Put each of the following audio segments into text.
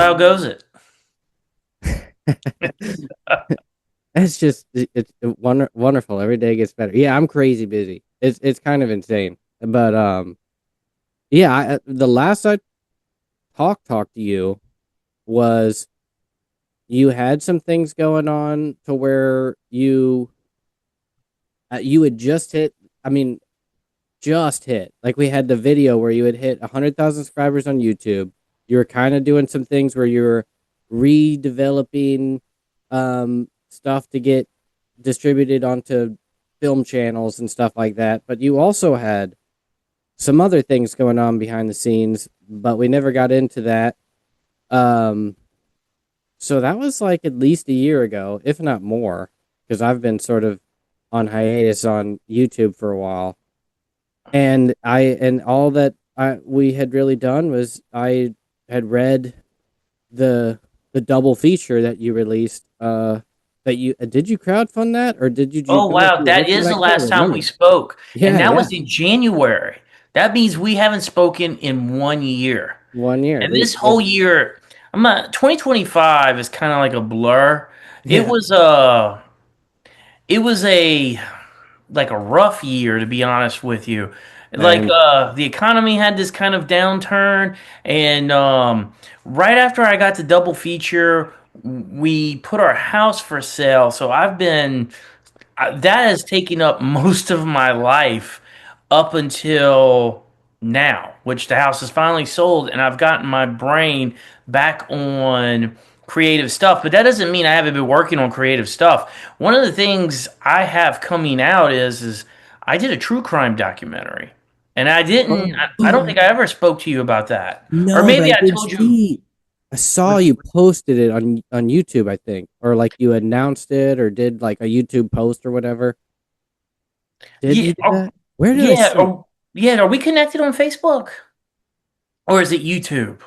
how goes it? It's just it's wonderful. Every day gets better. Yeah, I'm crazy busy. It's kind of insane. But yeah, the last I talked to you was you had some things going on to where you had just hit. I mean, just hit. Like we had the video where you had hit 100,000 subscribers on YouTube. You were kind of doing some things where you were redeveloping stuff to get distributed onto film channels and stuff like that. But you also had some other things going on behind the scenes, but we never got into that. Um, so that was like at least a year ago, if not more, because I've been sort of on hiatus on YouTube for a while. And all that we had really done was I had read the double feature that you released. That you did you crowdfund that or did you Oh come up wow, with that what is the I can't last time we remember. spoke, and Yeah, that yeah, was in January. That means we haven't spoken in 1 year. 1 year at And this least. Yeah, whole year, 2025 is kind of like a blur. It yeah, was a it was a like a rough year, to be honest with you. Like same. the economy had this kind of downturn, and right after I got the double feature, we put our house for sale. So I've been that has taken up most of my life up until now, which the house is finally sold, and I've gotten my brain back on creative stuff. But that doesn't mean I haven't been working on creative stuff. One of the things I have coming out is I did a true crime documentary, and I didn't. Oh. I don't think I ever spoke to you about that, or No, but maybe I I did told you. see. I saw you posted it on YouTube, I think, or like you announced it or did like a YouTube post or whatever. Did Yeah, you do that? Where did I yeah, see it? yeah. Are we connected on Facebook, or is it YouTube?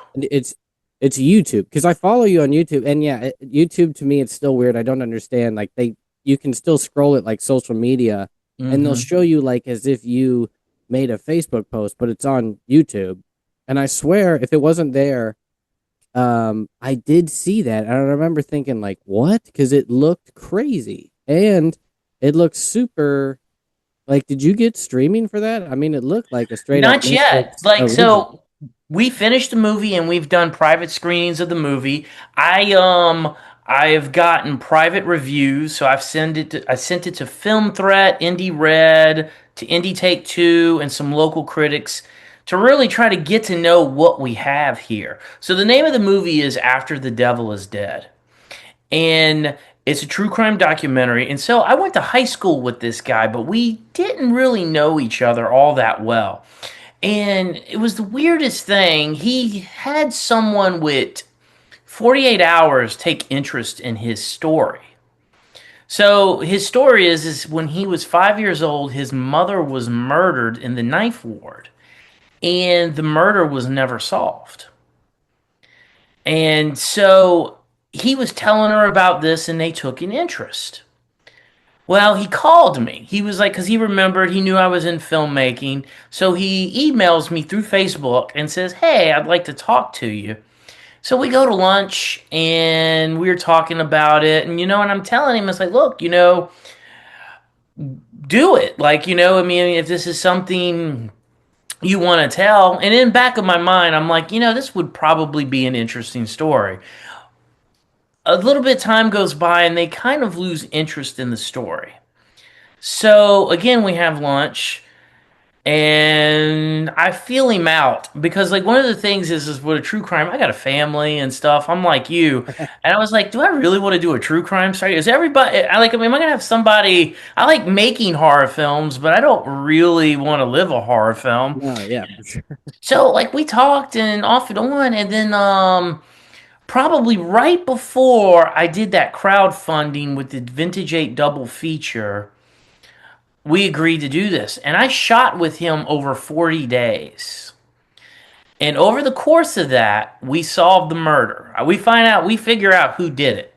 It's YouTube because I follow you on YouTube, and yeah, YouTube to me it's still weird. I don't understand. Like you can still scroll it like social media, and they'll Hmm. show you like as if you made a Facebook post, but it's on YouTube. And I swear, if it wasn't there, I did see that, and I remember thinking like, what? Because it looked crazy, and it looked super. Like, did you get streaming for that? I mean, it looked like a straight up Not yet. Netflix Like original. so we finished the movie and we've done private screenings of the movie. I've gotten private reviews, so I sent it to Film Threat, Indie Red, to Indie Take Two, and some local critics to really try to get to know what we have here. So the name of the movie is After the Devil is Dead. And it's a true crime documentary. And so I went to high school with this guy, but we didn't really know each other all that well. And it was the weirdest thing. He had someone with 48 hours take interest in his story. So his story is when he was 5 years old, his mother was murdered in the knife ward, and the murder was never solved. And so he was telling her about this, and they took an interest. Well, he called me. He was like, because he remembered, he knew I was in filmmaking. So he emails me through Facebook and says, "Hey, I'd like to talk to you." So we go to lunch and we're talking about it. And I'm telling him, it's like, look, do it. Like, I mean, if this is something you want to tell. And in the back of my mind, I'm like, this would probably be an interesting story. A little bit of time goes by and they kind of lose interest in the story. So again, we have lunch and I feel him out because like one of the things is with a true crime, I got a family and stuff. I'm like you, and I was like, do I really want to do a true crime story? Is everybody? I mean, am I gonna have somebody? I like making horror films, but I don't really want to live a horror film. No, yeah, for sure. So like we talked and off and on, and then probably right before I did that crowdfunding with the Vintage 8 double feature, we agreed to do this. And I shot with him over 40 days. And over the course of that, we solved the murder. We figure out who did it.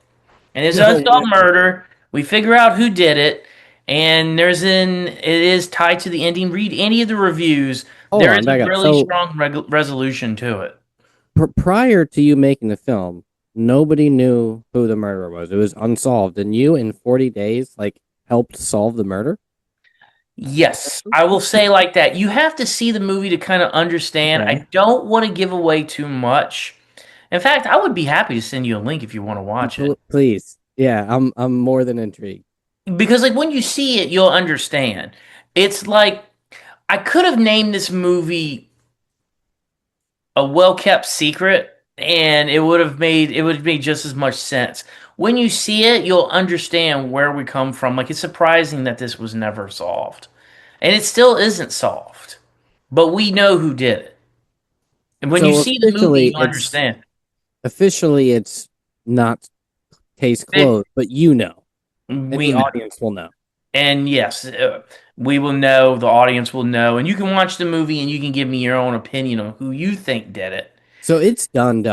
And it's No unsolved way. murder. We figure out who did it. And it is tied to the ending. Read any of the reviews. Hold There on, is a back up. really So strong resolution to it. prior to you making the film, nobody knew who the murderer was. It was unsolved, and you in 40 days like helped solve the murder. Yes, I will say like that. You have to see the movie to kind of understand. Okay. I don't want to give away too much. In fact, I would be happy to send you a link if you want to watch it. Please. Yeah, I'm more than intrigued. Because like when you see it, you'll understand. It's like I could have named this movie a well-kept secret and it would have made just as much sense. When you see it, you'll understand where we come from. Like it's surprising that this was never solved. And it still isn't solved. But we know who did it. And when you So see the movie, you'll understand. officially it's not case It, closed, but you know, and we the know. audience will know. And yes, we will know, the audience will know, and you can watch the movie and you can give me your own opinion on who you think did it. So it's done.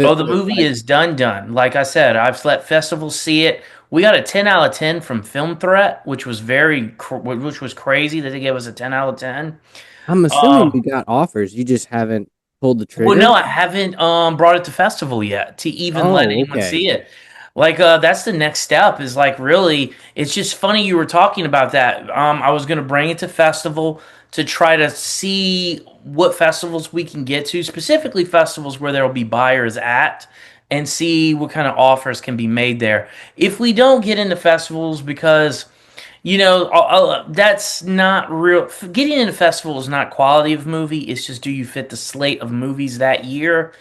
Oh, the movie Like is done. Like I said, I've let festivals see it. We got a 10 out of 10 from Film Threat, which was which was crazy that they gave us a 10 out of 10. I'm assuming Uh, you got offers, you just haven't pulled the Well, trigger. no, I haven't brought it to festival yet to even let Oh, anyone okay. see it. Like that's the next step is like really it's just funny you were talking about that. I was gonna bring it to festival to try to see what festivals we can get to, specifically festivals where there will be buyers at and see what kind of offers can be made there. If we don't get into festivals because that's not real. Getting into festival is not quality of movie. It's just do you fit the slate of movies that year?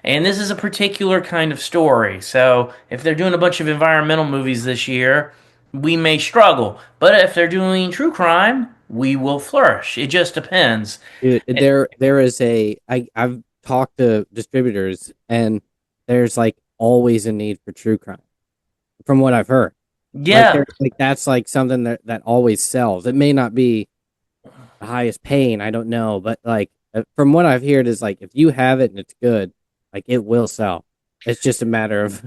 And this is a particular kind of story. So if they're doing a bunch of environmental movies this year, we may struggle. But if they're doing true crime, we will flourish. It just depends. Dude, there is I've talked to distributors and there's like always a need for true crime from what I've heard. Like Yeah, there like that's like something that always sells. It may not be the highest paying, I don't know, but like from what I've heard is like if you have it and it's good, like it will sell. It's just a matter of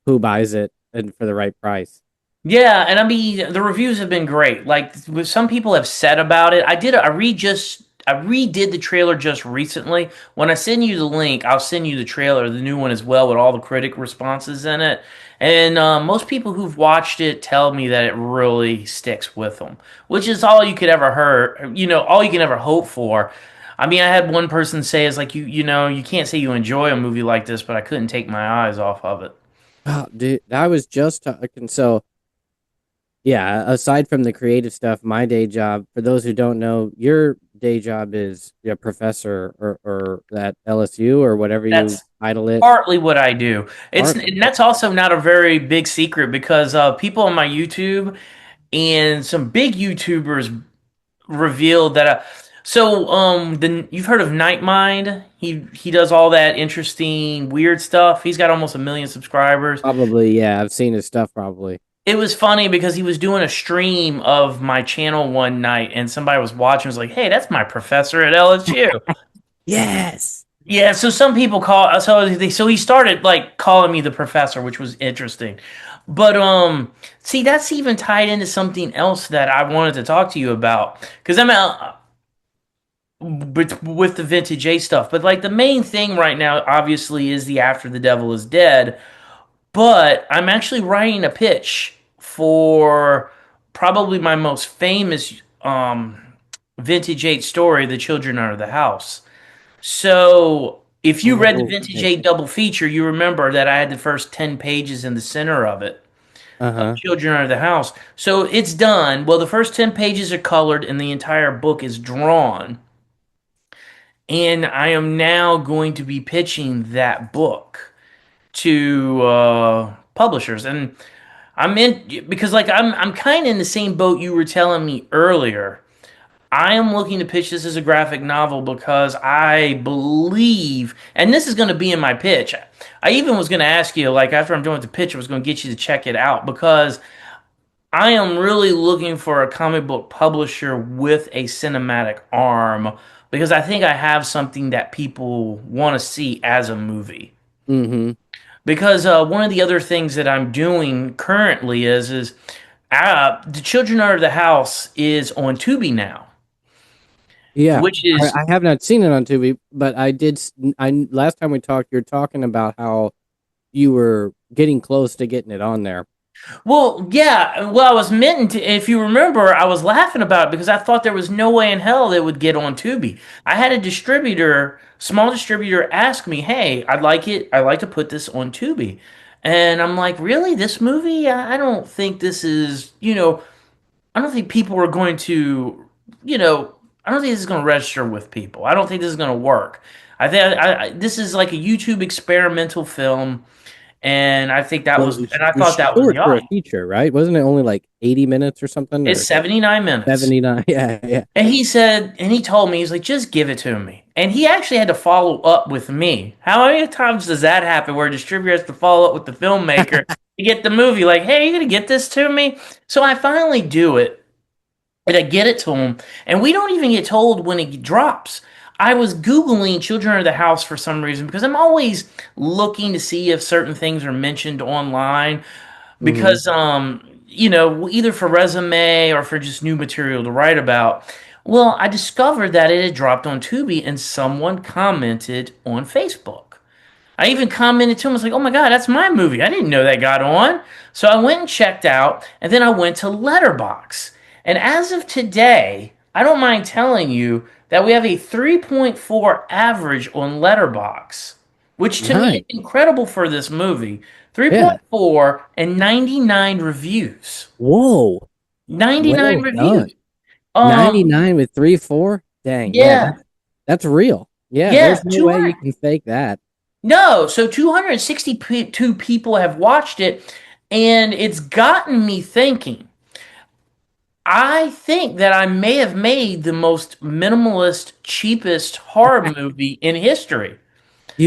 who buys it and for the right price. yeah, and I mean the reviews have been great. Like what some people have said about it. I redid the trailer just recently. When I send you the link, I'll send you the trailer, the new one as well, with all the critic responses in it. And most people who've watched it tell me that it really sticks with them, which is all you could ever hear, all you can ever hope for. I mean, I had one person say, "It's like you can't say you enjoy a movie like this, but I couldn't take my eyes off of it." Oh, dude, I was just talking. So, yeah, aside from the creative stuff, my day job, for those who don't know, your day job is a professor or at LSU or whatever you That's title it. partly what I do. Partly. And that's also not a very big secret because people on my YouTube and some big YouTubers revealed that. You've heard of Nightmind? He does all that interesting weird stuff. He's got almost 1 million subscribers. Probably, yeah. I've seen his stuff probably. It was funny because he was doing a stream of my channel one night, and somebody was watching. Was like, "Hey, that's my professor at LSU." Yes. Yeah, so some people so he started like calling me the professor, which was interesting. But see that's even tied into something else that I wanted to talk to you about cuz I'm with the vintage A stuff. But like the main thing right now obviously is the After the Devil is Dead, but I'm actually writing a pitch for probably my most famous vintage 8 story, The Children Are the House. So, if you read the Oh, Vintage okay. 8 double feature, you remember that I had the first 10 pages in the center of it. Uh-huh. Children Are the House. So, it's done. Well, the first 10 pages are colored and the entire book is drawn. And I am now going to be pitching that book to publishers. And I'm in because like I'm kind of in the same boat you were telling me earlier. I am looking to pitch this as a graphic novel because I believe, and this is going to be in my pitch. I even was going to ask you, like, after I'm done with the pitch, I was going to get you to check it out because I am really looking for a comic book publisher with a cinematic arm because I think I have something that people want to see as a movie. Mm-hmm. Because one of the other things that I'm doing currently is The Children Are the House is on Tubi now. Yeah, which is I have not seen it on Tubi, but I did. I last time we talked, you were talking about how you were getting close to getting it on there. well, yeah. Well, I was meant to. If you remember, I was laughing about it because I thought there was no way in hell they would get on Tubi. I had a distributor, small distributor, ask me, "Hey, I'd like it. I'd like to put this on Tubi," and I'm like, "Really? This movie? I don't think this is. I don't think people are going to. You know, I don't think this is going to register with people. I don't think this is going to work. I think this is like a YouTube experimental film." And I think that Well, was, and I it was thought that was short the for a audience. feature, right? Wasn't it only like 80 minutes or something, It's or 79 minutes. 79? Yeah, yeah. And he said, and he told me, he's like, just give it to me. And he actually had to follow up with me. How many times does that happen where a distributor has to follow up with the filmmaker to get the movie? Like, hey, are you going to get this to me? So I finally do it and I get it to him. And we don't even get told when it drops. I was Googling Children of the House for some reason because I'm always looking to see if certain things are mentioned online Hmm. because either for resume or for just new material to write about. Well, I discovered that it had dropped on Tubi and someone commented on Facebook. I even commented to him, I was like, oh my God, that's my movie. I didn't know that got on. So I went and checked out, and then I went to Letterbox. And as of today, I don't mind telling you that we have a 3.4 average on Letterbox, which to me is Nice. incredible for this movie. Yeah. 3.4 and 99 reviews. Whoa. 99 Well done. reviews. 99 with 3.4. Dang. Yeah, Yeah, that's real. Yeah, yeah, there's no way you 200. can fake that. No, so 262 people have watched it, and it's gotten me thinking. I think that I may have made the most minimalist, cheapest horror movie in history.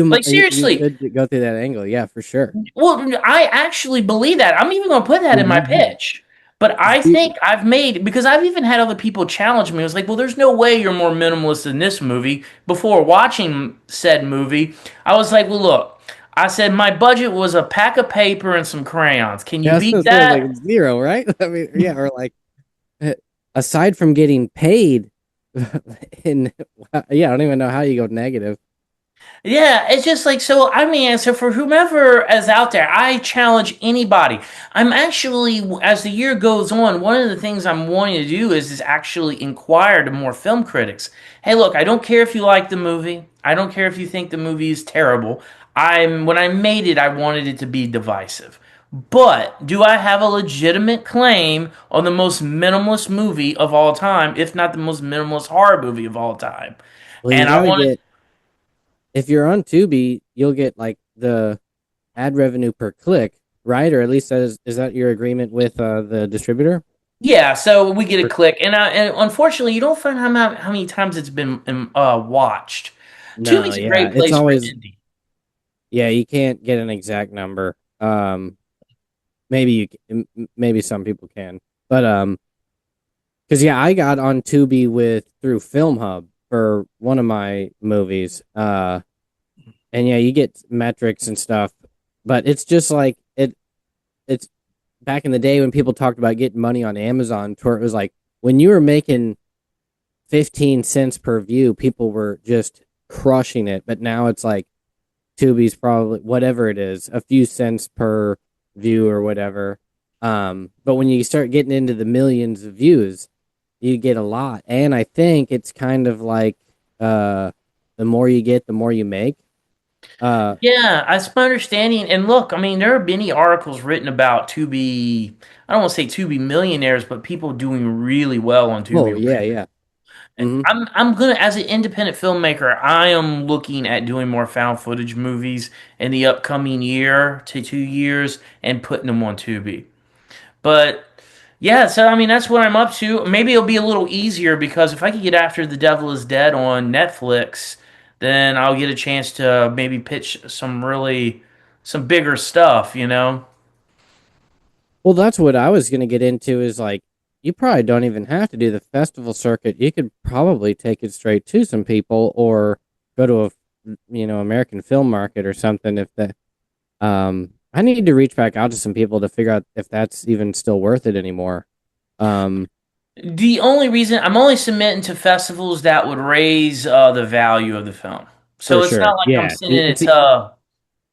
Like, You seriously, could go through that angle. Yeah, for sure. well, I actually believe that. I'm even going to put that Well, in my you have. pitch. But I You- think I've made, because I've even had other people challenge me. I was like, well, there's no way you're more minimalist than this movie. Before watching said movie, I was like, well, look, I said my budget was a pack of paper and some crayons. Can you Yeah, I was beat gonna say like that? zero, right? I mean, yeah, or like eh, aside from getting paid, in yeah, I don't even know how you go negative. Yeah, it's just like so. I mean, so for whomever is out there, I challenge anybody. I'm actually, as the year goes on, one of the things I'm wanting to do is actually inquire to more film critics. Hey, look, I don't care if you like the movie. I don't care if you think the movie is terrible. When I made it, I wanted it to be divisive. But do I have a legitimate claim on the most minimalist movie of all time, if not the most minimalist horror movie of all time? Well, you And I gotta want get if you're on Tubi, you'll get like the ad revenue per click, right? Or at least is that your agreement with the distributor? Yeah, so we get a Per- click, and unfortunately, you don't find how many times it's been watched. No, Tubi's a yeah, great it's place for always indie. yeah. You can't get an exact number. Maybe maybe some people can, but because yeah, I got on Tubi with through Film Hub for one of my movies. And yeah, you get metrics and stuff, but it's just like it's back in the day when people talked about getting money on Amazon, where it was like when you were making 15 cents per view, people were just crushing it. But now it's like Tubi's probably whatever it is, a few cents per view or whatever. But when you start getting into the millions of views, you get a lot. And I think it's kind of like uh, the more you get, the more you make. Uh, Yeah, that's my understanding. And look, I mean, there are many articles written about Tubi. I don't want to say Tubi millionaires, but people doing really well on oh Tubi right yeah, yeah. now. Hmm. I'm gonna, as an independent filmmaker, I am looking at doing more found footage movies in the upcoming year to 2 years and putting them on Tubi. But yeah, so I mean that's what I'm up to. Maybe it'll be a little easier because if I could get after The Devil is Dead on Netflix, then I'll get a chance to maybe pitch some bigger stuff. Well, that's what I was gonna get into. Is like you probably don't even have to do the festival circuit. You could probably take it straight to some people, or go to a American film market or something. If the I need to reach back out to some people to figure out if that's even still worth it anymore. Um, The only reason I'm only submitting to festivals that would raise the value of the film. For So it's not sure. like I'm Yeah. sending it to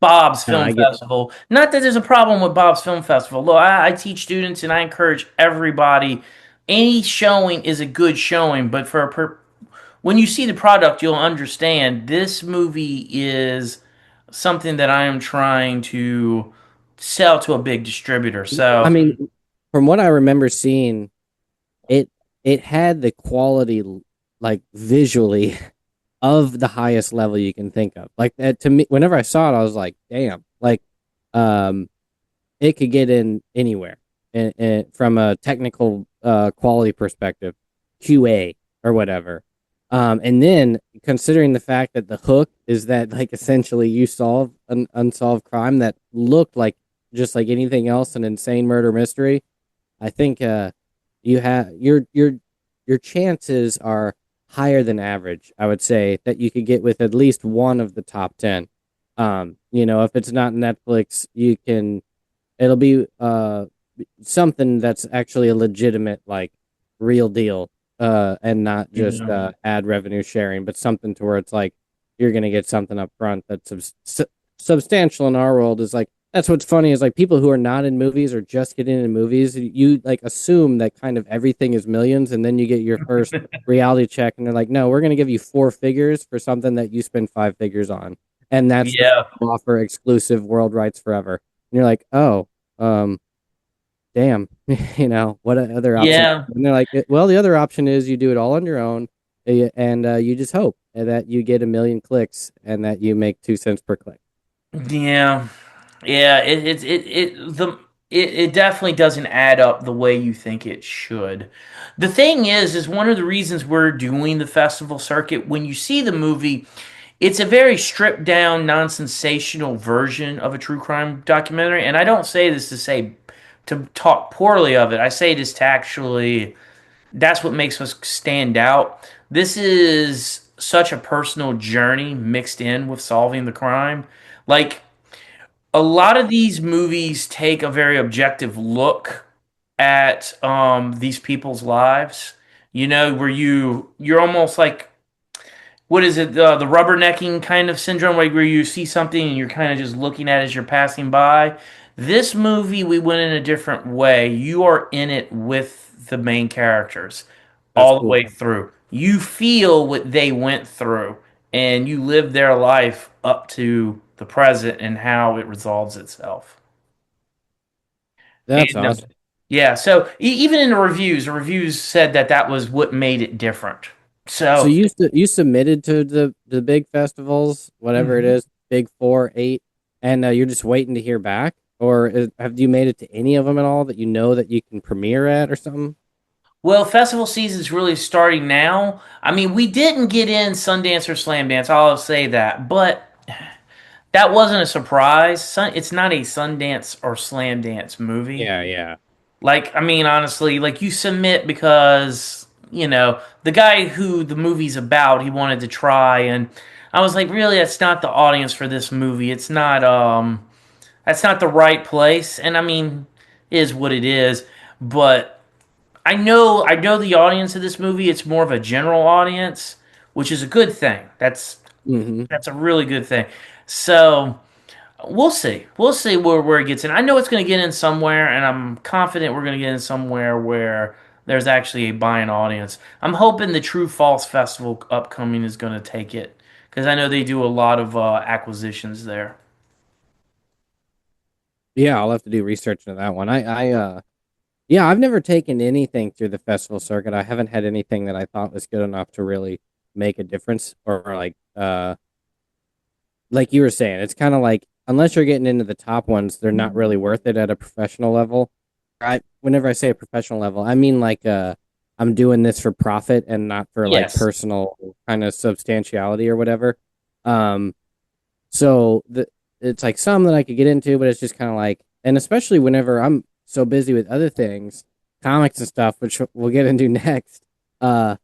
Bob's No, Film I get Festival. Not that there's a problem with Bob's Film Festival. Look, I teach students and I encourage everybody. Any showing is a good showing, but when you see the product, you'll understand this movie is something that I am trying to sell to a big distributor. I So, mean, from what I remember seeing, it it had the quality like visually of the highest level you can think of. Like that to me, whenever I saw it, I was like, damn, like um it could get in anywhere and from a technical quality perspective, QA or whatever. And then considering the fact that the hook is that like essentially you solve an unsolved crime that looked like just like anything else, an insane murder mystery, I think you have your chances are higher than average. I would say that you could get with at least one of the top 10. If it's not Netflix, you can it'll be something that's actually a legitimate like real deal and not just yeah. ad revenue sharing, but something to where it's like you're gonna get something up front that's substantial in our world is like that's what's funny is like people who are not in movies or just getting into movies, you like assume that kind of everything is millions, and then you get your first reality check, and they're like, no, we're gonna give you four figures for something that you spend five figures on, and that's the Yeah. offer exclusive world rights forever. And you're like, oh, um, damn, what other option? Yeah. And they're like, well, the other option is you do it all on your own, and you just hope that you get a million clicks and that you make 2 cents per click. Yeah. Yeah, it definitely doesn't add up the way you think it should. The thing is one of the reasons we're doing the festival circuit. When you see the movie, it's a very stripped down, non-sensational version of a true crime documentary. And I don't say this to talk poorly of it. I say this to actually that's what makes us stand out. This is such a personal journey mixed in with solving the crime. Like a lot of these movies take a very objective look at these people's lives. Where you're almost like what is it the rubbernecking kind of syndrome, like where you see something and you're kind of just looking at it as you're passing by. This movie we went in a different way. You are in it with the main characters That's all the cool. way through. You feel what they went through and you live their life up to the present and how it resolves itself. That's And awesome. yeah, so even in the reviews said that that was what made it different. So So, you submitted to the big festivals, whatever it mhm. is, big four, eight, and you're just waiting to hear back, or have you made it to any of them at all that you know that you can premiere at or something? Well, festival season's really starting now. I mean, we didn't get in Sundance or Slam Dance, I'll say that, but that wasn't a surprise. It's not a Sundance or Slam Dance movie. Yeah, yeah. Like, I mean, honestly, like you submit because, the guy who the movie's about, he wanted to try, and I was like, really, that's not the audience for this movie. That's not the right place. And I mean, it is what it is. But I know the audience of this movie. It's more of a general audience, which is a good thing. Hmm. That's a really good thing. So we'll see. We'll see where it gets in. I know it's going to get in somewhere, and I'm confident we're going to get in somewhere where there's actually a buying audience. I'm hoping the True False Festival upcoming is going to take it because I know they do a lot of acquisitions there. Yeah, I'll have to do research into that one. Yeah, I've never taken anything through the festival circuit. I haven't had anything that I thought was good enough to really make a difference, or like you were saying, it's kind of like unless you're getting into the top ones, they're not really worth it at a professional level. Whenever I say a professional level, I mean like I'm doing this for profit and not for like Yes. personal kind of substantiality or whatever. Um, so it's like some that I could get into, but it's just kind of like, and especially whenever I'm so busy with other things, comics and stuff, which we'll get into next. Uh,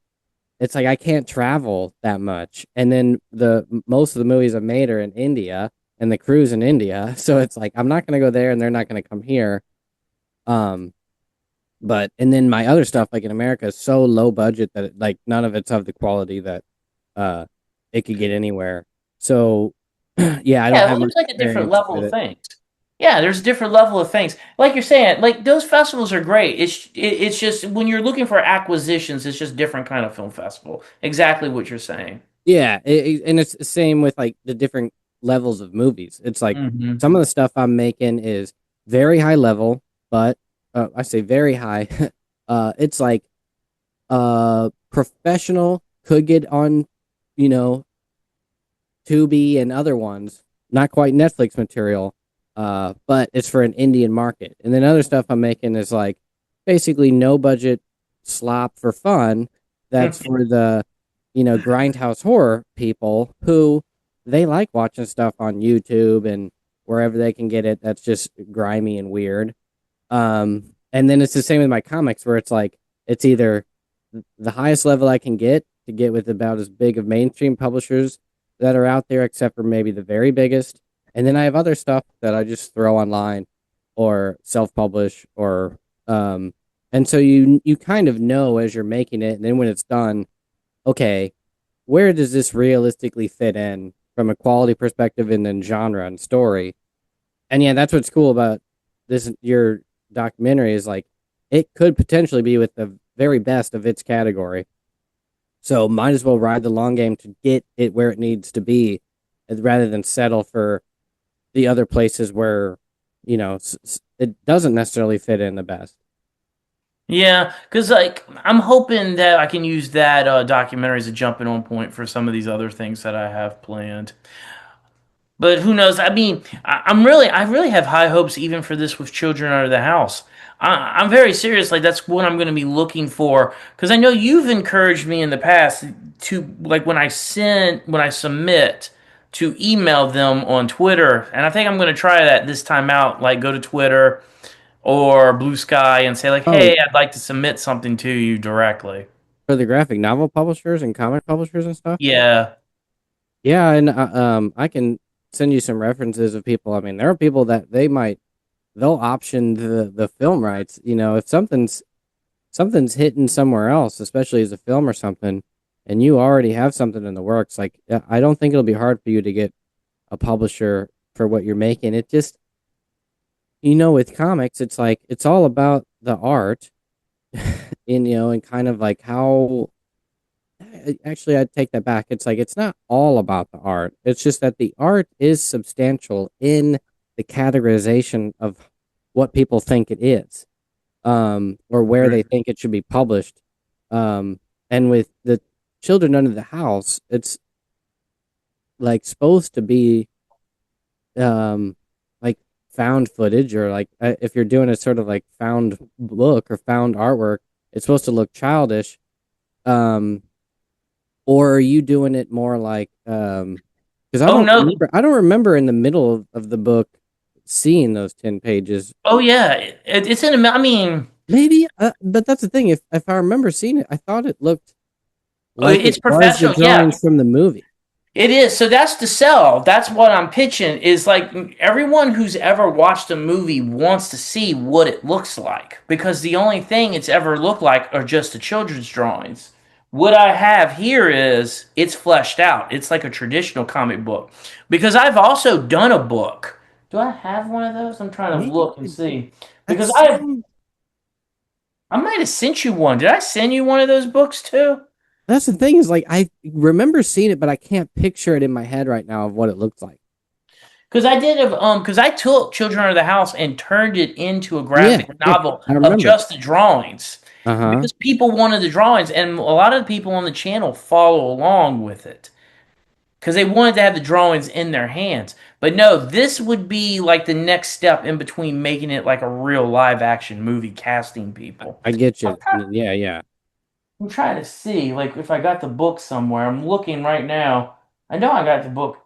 it's like I can't travel that much, and then the most of the movies I've made are in India, and the crew's in India, so it's like I'm not gonna go there, and they're not gonna come here. Um, But and then my other stuff, like in America, is so low budget that like none of it's of the quality that uh it could get anywhere. So yeah, I don't Yeah, have well, much there's like a different experience level with of it. things. Yeah, there's a different level of things. Like you're saying, like those festivals are great. It's just when you're looking for acquisitions, it's just different kind of film festival. Exactly what you're saying. Yeah, and it's the same with like the different levels of movies. It's like Hmm. some of the stuff I'm making is very high level, but I say very high. It's like professional could get on, you know, Tubi and other ones, not quite Netflix material, but it's for an Indian market. And then other stuff I'm making is like basically no budget slop for fun. That's for the, grindhouse horror people who they like watching stuff on YouTube and wherever they can get it. That's just grimy and weird. And then it's the same with my comics where it's like it's either the highest level I can get to get with about as big of mainstream publishers that are out there, except for maybe the very biggest. And then I have other stuff that I just throw online or self-publish or and so you kind of know as you're making it, and then when it's done, okay, where does this realistically fit in from a quality perspective and then genre and story? And yeah, that's what's cool about this your documentary is like it could potentially be with the very best of its category. So might as well ride the long game to get it where it needs to be, rather than settle for the other places where it doesn't necessarily fit in the best. Yeah, because like I'm hoping that I can use that documentary as a jumping on point for some of these other things that I have planned. But who knows? I mean, I really have high hopes even for this with children out of the house. I'm very serious. Like that's what I'm going to be looking for because I know you've encouraged me in the past to like when I submit to email them on Twitter, and I think I'm going to try that this time out. Like go to Twitter or Blue Sky and say like, Oh, "Hey, I'd like to submit something to you directly." for the graphic novel publishers and comic publishers and stuff. Yeah. Yeah, and I can send you some references of people. I mean, there are people that they'll option the film rights. If something's hitting somewhere else, especially as a film or something, and you already have something in the works, like I don't think it'll be hard for you to get a publisher for what you're making. It just, with comics, it's like it's all about the art, and kind of like how. Actually, I'd take that back. It's like it's not all about the art. It's just that the art is substantial in the categorization of what people think it is, or where they think it should be published. And with the children under the house, it's like supposed to be like found footage, or like if you're doing a sort of like found book or found artwork, it's supposed to look childish. Um, or are you doing it more like because Oh no. I don't remember in the middle of the book seeing those 10 pages. Oh yeah. It's in a. I mean. Maybe, but that's the thing. If I remember seeing it, I thought it looked Oh, like it it's was the professional. Yeah, drawings from the movie. it is. So that's the sell. That's what I'm pitching is like everyone who's ever watched a movie wants to see what it looks like because the only thing it's ever looked like are just the children's drawings. What I have here is it's fleshed out. It's like a traditional comic book because I've also done a book. Do I have one of those? I'm trying to Maybe look and see that because sound. I might have sent you one. Did I send you one of those books too? That's the thing is like I remember seeing it, but I can't picture it in my head right now of what it looks like. Because I took Children Under the House and turned it into a Yeah, graphic yeah, novel I of remember. just the drawings Uh huh. because people wanted the drawings and a lot of the people on the channel follow along with it because they wanted to have the drawings in their hands. But no, this would be like the next step in between making it like a real live action movie casting people. I get you. Yeah, yeah. I'm trying to see like if I got the book somewhere. I'm looking right now. I know I got the book.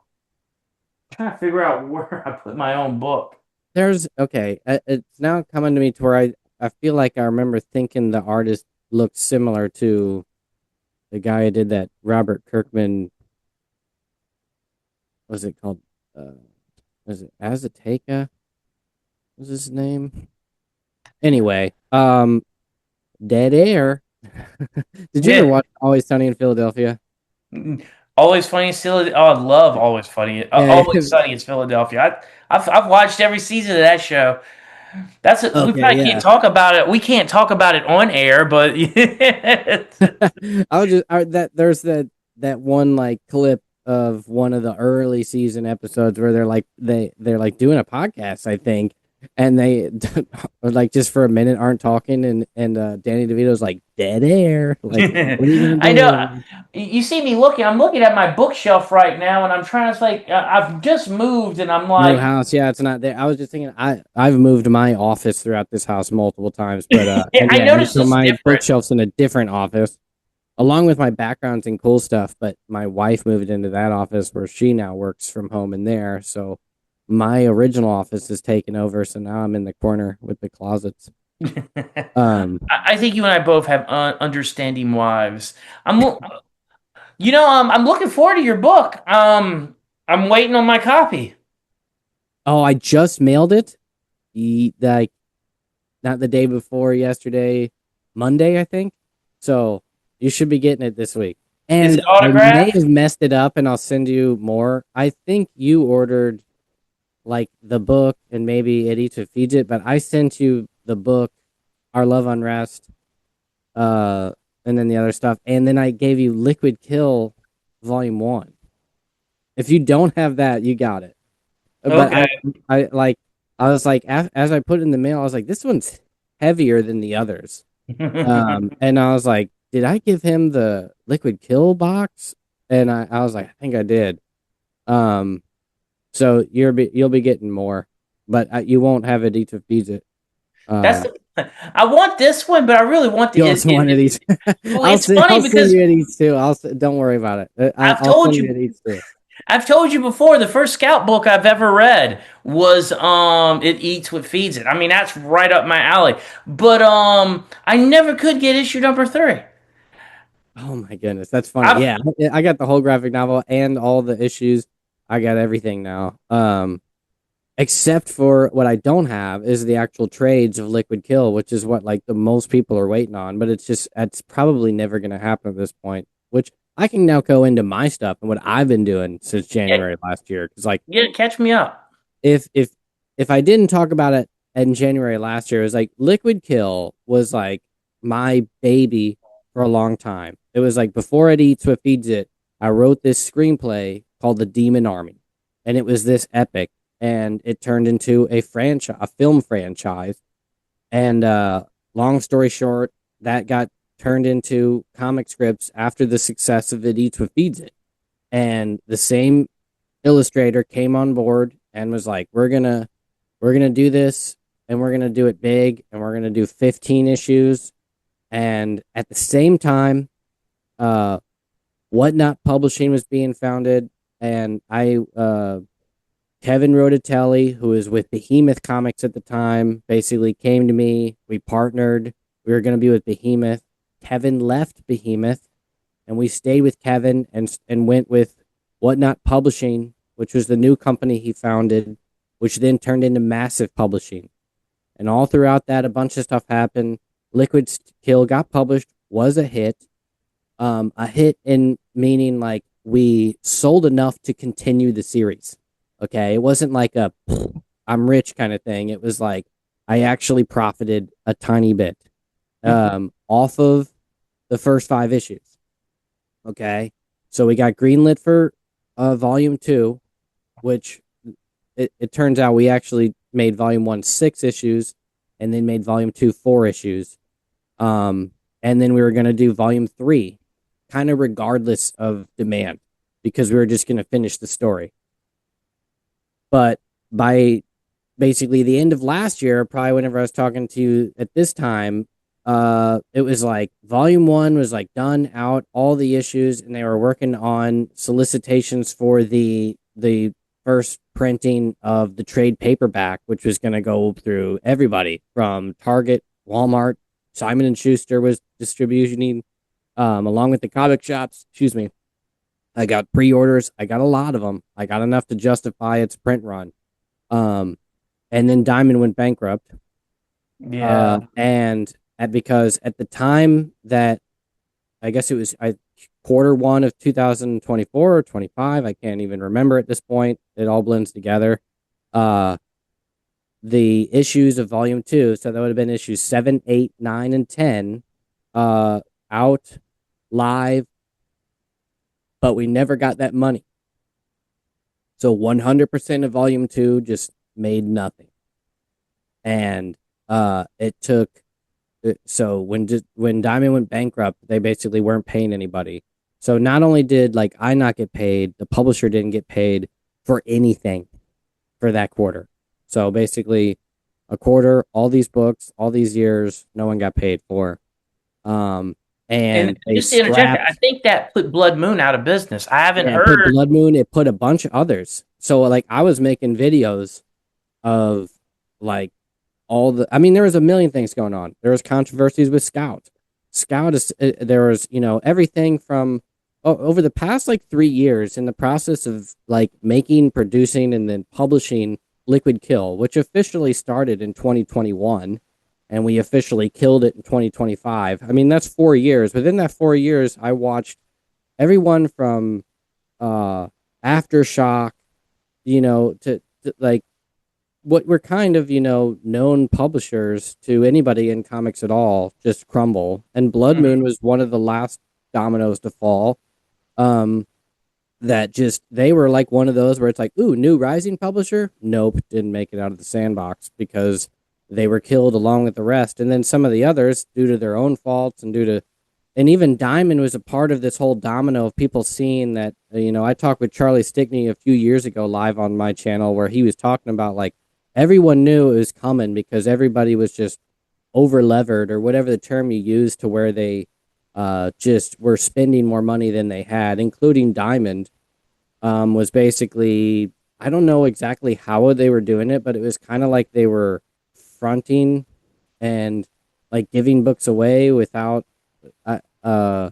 I'm trying to figure out where I put my own book. There's okay. It's now coming to me to where I feel like I remember thinking the artist looked similar to the guy who did that Robert Kirkman. Was it called? Uh, was it Azteca? Was his name? Anyway, dead air. Did you ever Yeah. watch Always Sunny in Philadelphia? Always Funny is still. Oh, I love Always Funny. Yeah. Always Sunny is Philadelphia. I've watched every season of that show. We Okay, probably can't yeah. talk about it. We can't talk about it on air, but I was just that there's that one like clip of one of the early season episodes where they're like doing a podcast, I think, and they like just for a minute aren't talking, and Danny DeVito's like dead air, like what are you gonna I know. do? You see me looking. I'm looking at my bookshelf right now, and I'm trying to like. I've just moved, and I'm New like, house, yeah, it's not there. I was just thinking, I've moved my office throughout this house multiple times, but and I yeah, and noticed so it's my different. bookshelf's in a different office along with my backgrounds and cool stuff. But my wife moved into that office where she now works from home in there. So my original office is taken over. So now I'm in the corner with the closets. Um, I think you and I both have understanding wives. I'm, I'm looking forward to your book. I'm waiting on my copy. oh, I just mailed it. Like not the day before yesterday, Monday, I think. So you should be getting it this week. Is And it I may autographed? have messed it up and I'll send you more. I think you ordered like the book and maybe it eats or feeds it, but I sent you the book, Our Love Unrest, uh, and then the other stuff. And then I gave you Liquid Kill Volume 1. If you don't have that, you got it. But Okay. I like, I was like, as I put it in the mail, I was like, this one's heavier than the others. And I was like, did I give him the Liquid Kill box? And I was like, I think I did. Um, so you'll be getting more, but you won't have it each of these it. That's Um, I want this one, but I really want the you also want it each. well, it's I'll funny send because you it each too. Don't worry about it. I've I'll told send you you it each too. I've told you before the first scout book I've ever read was It Eats What Feeds It. I mean that's right up my alley. But I never could get issue number 3. Oh my goodness, that's funny. I've Yeah, I got the whole graphic novel and all the issues. I got everything now. Except for what I don't have is the actual trades of Liquid Kill, which is what like the most people are waiting on. But it's probably never going to happen at this point. Which I can now go into my stuff and what I've been doing since yeah, January last year. Because like yeah, catch me up. if if if I didn't talk about it in January last year, it was like Liquid Kill was like my baby for a long time. It was like before it eats what feeds it. I wrote this screenplay called The Demon Army, and it was this epic, and it turned into a film franchise. And long story short, that got turned into comic scripts after the success of It Eats What Feeds It, and the same illustrator came on board and was like, we're gonna do this and we're gonna do it big and we're gonna do 15 issues. And at the same time, uh Whatnot Publishing was being founded, and I Kevin Rodatelli, who was with Behemoth Comics at the time, basically came to me. We partnered. We were going to be with Behemoth. Kevin left Behemoth, and we stayed with Kevin and went with Whatnot Publishing, which was the new company he founded, which then turned into Massive Publishing. And all throughout that, a bunch of stuff happened. Liquid Kill got published, was a hit. A hit in meaning like we sold enough to continue the series. Okay, it wasn't like a I'm rich kind of thing. It was like I actually profited a tiny bit off of the first 5 issues. Okay, so we got greenlit for volume 2, which it turns out we actually made volume 1 6 issues, and then made volume 2 4 issues. Um, and then we were going to do volume 3, kind of regardless of demand, because we were just going to finish the story. But by basically the end of last year, probably whenever I was talking to you at this time, it was like volume 1 was like done out all the issues, and they were working on solicitations for the first printing of the trade paperback, which was going to go through everybody from Target, Walmart. Simon and Schuster was distributing, along with the comic shops. Excuse me. I got pre-orders. I got a lot of them. I got enough to justify its print run. Um, and then Diamond went bankrupt. Yeah. And because at the time that I guess it was quarter one of 2024 or 25, I can't even remember at this point. It all blends together. Uh, the issues of volume two, so that would have been issues 7, 8, 9, and 10, uh, out live, but we never got that money. So 100% of volume two just made nothing. And it took so when Diamond went bankrupt, they basically weren't paying anybody. So not only did like I not get paid, the publisher didn't get paid for anything for that quarter. So basically, a quarter, all these books, all these years, no one got paid for. Um, And and they just to interject, I scrapped. think that put Blood Moon out of business. I haven't Yeah, it put heard. Blood Moon. It put a bunch of others. So like I was making videos of like all the. I mean, there was a million things going on. There was controversies with Scout. Scout is there was everything from over the past like 3 years in the process of like making, producing, and then publishing Liquid Kill, which officially started in 2021, and we officially killed it in 2025. I mean, that's 4 years. Within that 4 years, I watched everyone from uh Aftershock, to like what were kind of, known publishers to anybody in comics at all just crumble. And Blood Mhm. Moon was one of the last dominoes to fall. Um, that just, they were like one of those where it's like, ooh, new rising publisher. Nope, didn't make it out of the sandbox because they were killed along with the rest. And then some of the others, due to their own faults and due to, and even Diamond was a part of this whole domino of people seeing that. I talked with Charlie Stickney a few years ago live on my channel where he was talking about like everyone knew it was coming because everybody was just over levered or whatever the term you use, to where they just were spending more money than they had, including Diamond. Was basically, I don't know exactly how they were doing it, but it was kind of like they were fronting and like giving books away without. Uh, uh,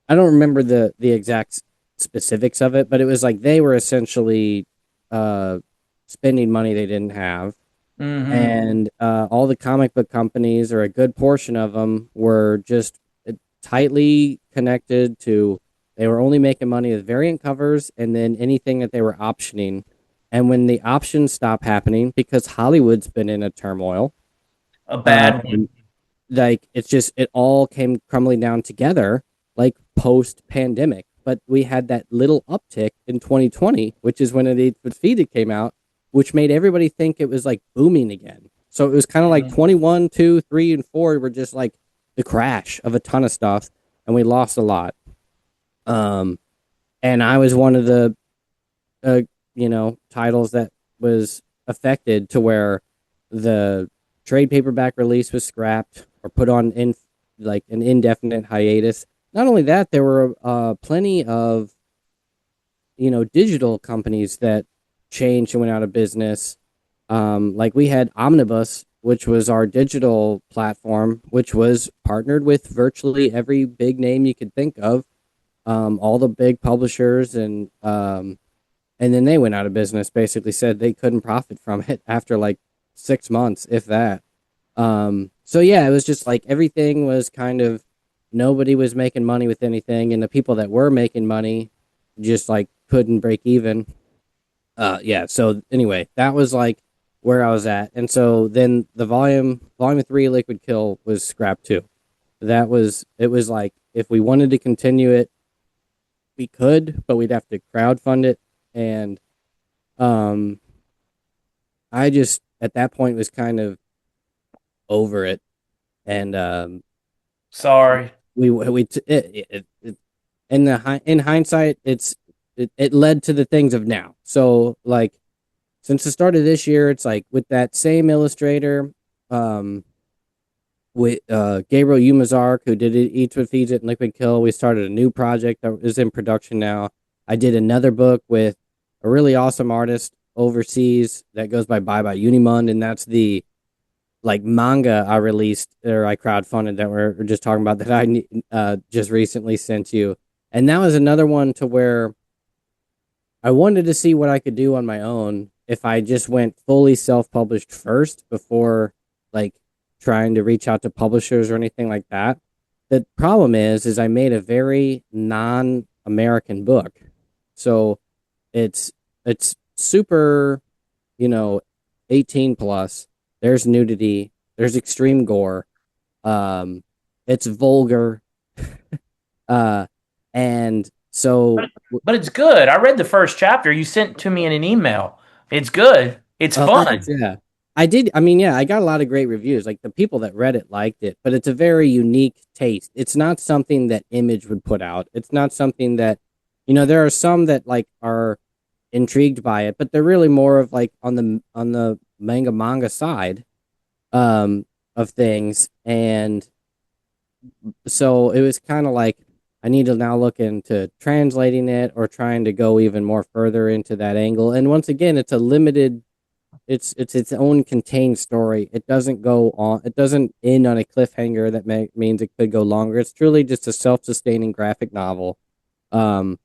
I don't remember the exact specifics of it, but it was like they were essentially uh, spending money they didn't have. Mhm. And all the comic book companies, or a good portion of them, were just tightly connected to. They were only making money with variant covers and then anything that they were optioning. And when the options stop happening, because Hollywood's been in a turmoil, A bad one. like it's just, it all came crumbling down together like post pandemic. But we had that little uptick in 2020, which is when it Defeated came out, which made everybody think it was like booming again. So it was kind of like Mhm. 21, 2, 3, and 4 were just like the crash of a ton of stuff, and we lost a lot. Um, and I was one of the uh, titles that was affected, to where the trade paperback release was scrapped or put on in like an indefinite hiatus. Not only that, there were plenty of digital companies that changed and went out of business. Like we had Omnibus, which was our digital platform, which was partnered with virtually every big name you could think of, all the big publishers, and then they went out of business. Basically, said they couldn't profit from it after like 6 months, if that. So yeah, it was just like everything was kind of, nobody was making money with anything, and the people that were making money just like couldn't break even. Yeah. So anyway, that was like where I was at, and so then the volume three Liquid Kill was scrapped too. It was like if we wanted to continue it, we could, but we'd have to crowdfund it, and um, I just at that point was kind of over it, and Sorry. in hindsight, it led to the things of now. So like since the start of this year, it's like with that same illustrator, um, with Gabriel Umazark, who did it, Eats What Feeds It and Liquid Kill. We started a new project that is in production now. I did another book with a really awesome artist overseas that goes by Bye Bye Unimund, and that's the like manga I released or I crowdfunded that we're just talking about, that I just recently sent you. And that was another one to where I wanted to see what I could do on my own if I just went fully self published first before like trying to reach out to publishers or anything like that. The problem is I made a very non-American book. So it's it's super, you know, 18 plus. There's nudity, there's extreme gore. Um it's vulgar. Uh and But, so but it's good. I read the first chapter you sent to me in an email. It's good. It's oh, thanks. fun. Yeah. I did. I mean, yeah, I got a lot of great reviews. Like the people that read it liked it, but it's a very unique taste. It's not something that Image would put out. It's not something that, there are some that like are intrigued by it, but they're really more of like on the manga side um of things. And so it was kind of like I need to now look into translating it or trying to go even more further into that angle. And once again, it's a limited it's its own contained story. It doesn't go on. It doesn't end on a cliffhanger that means it could go longer. It's truly just a self-sustaining graphic novel. Um,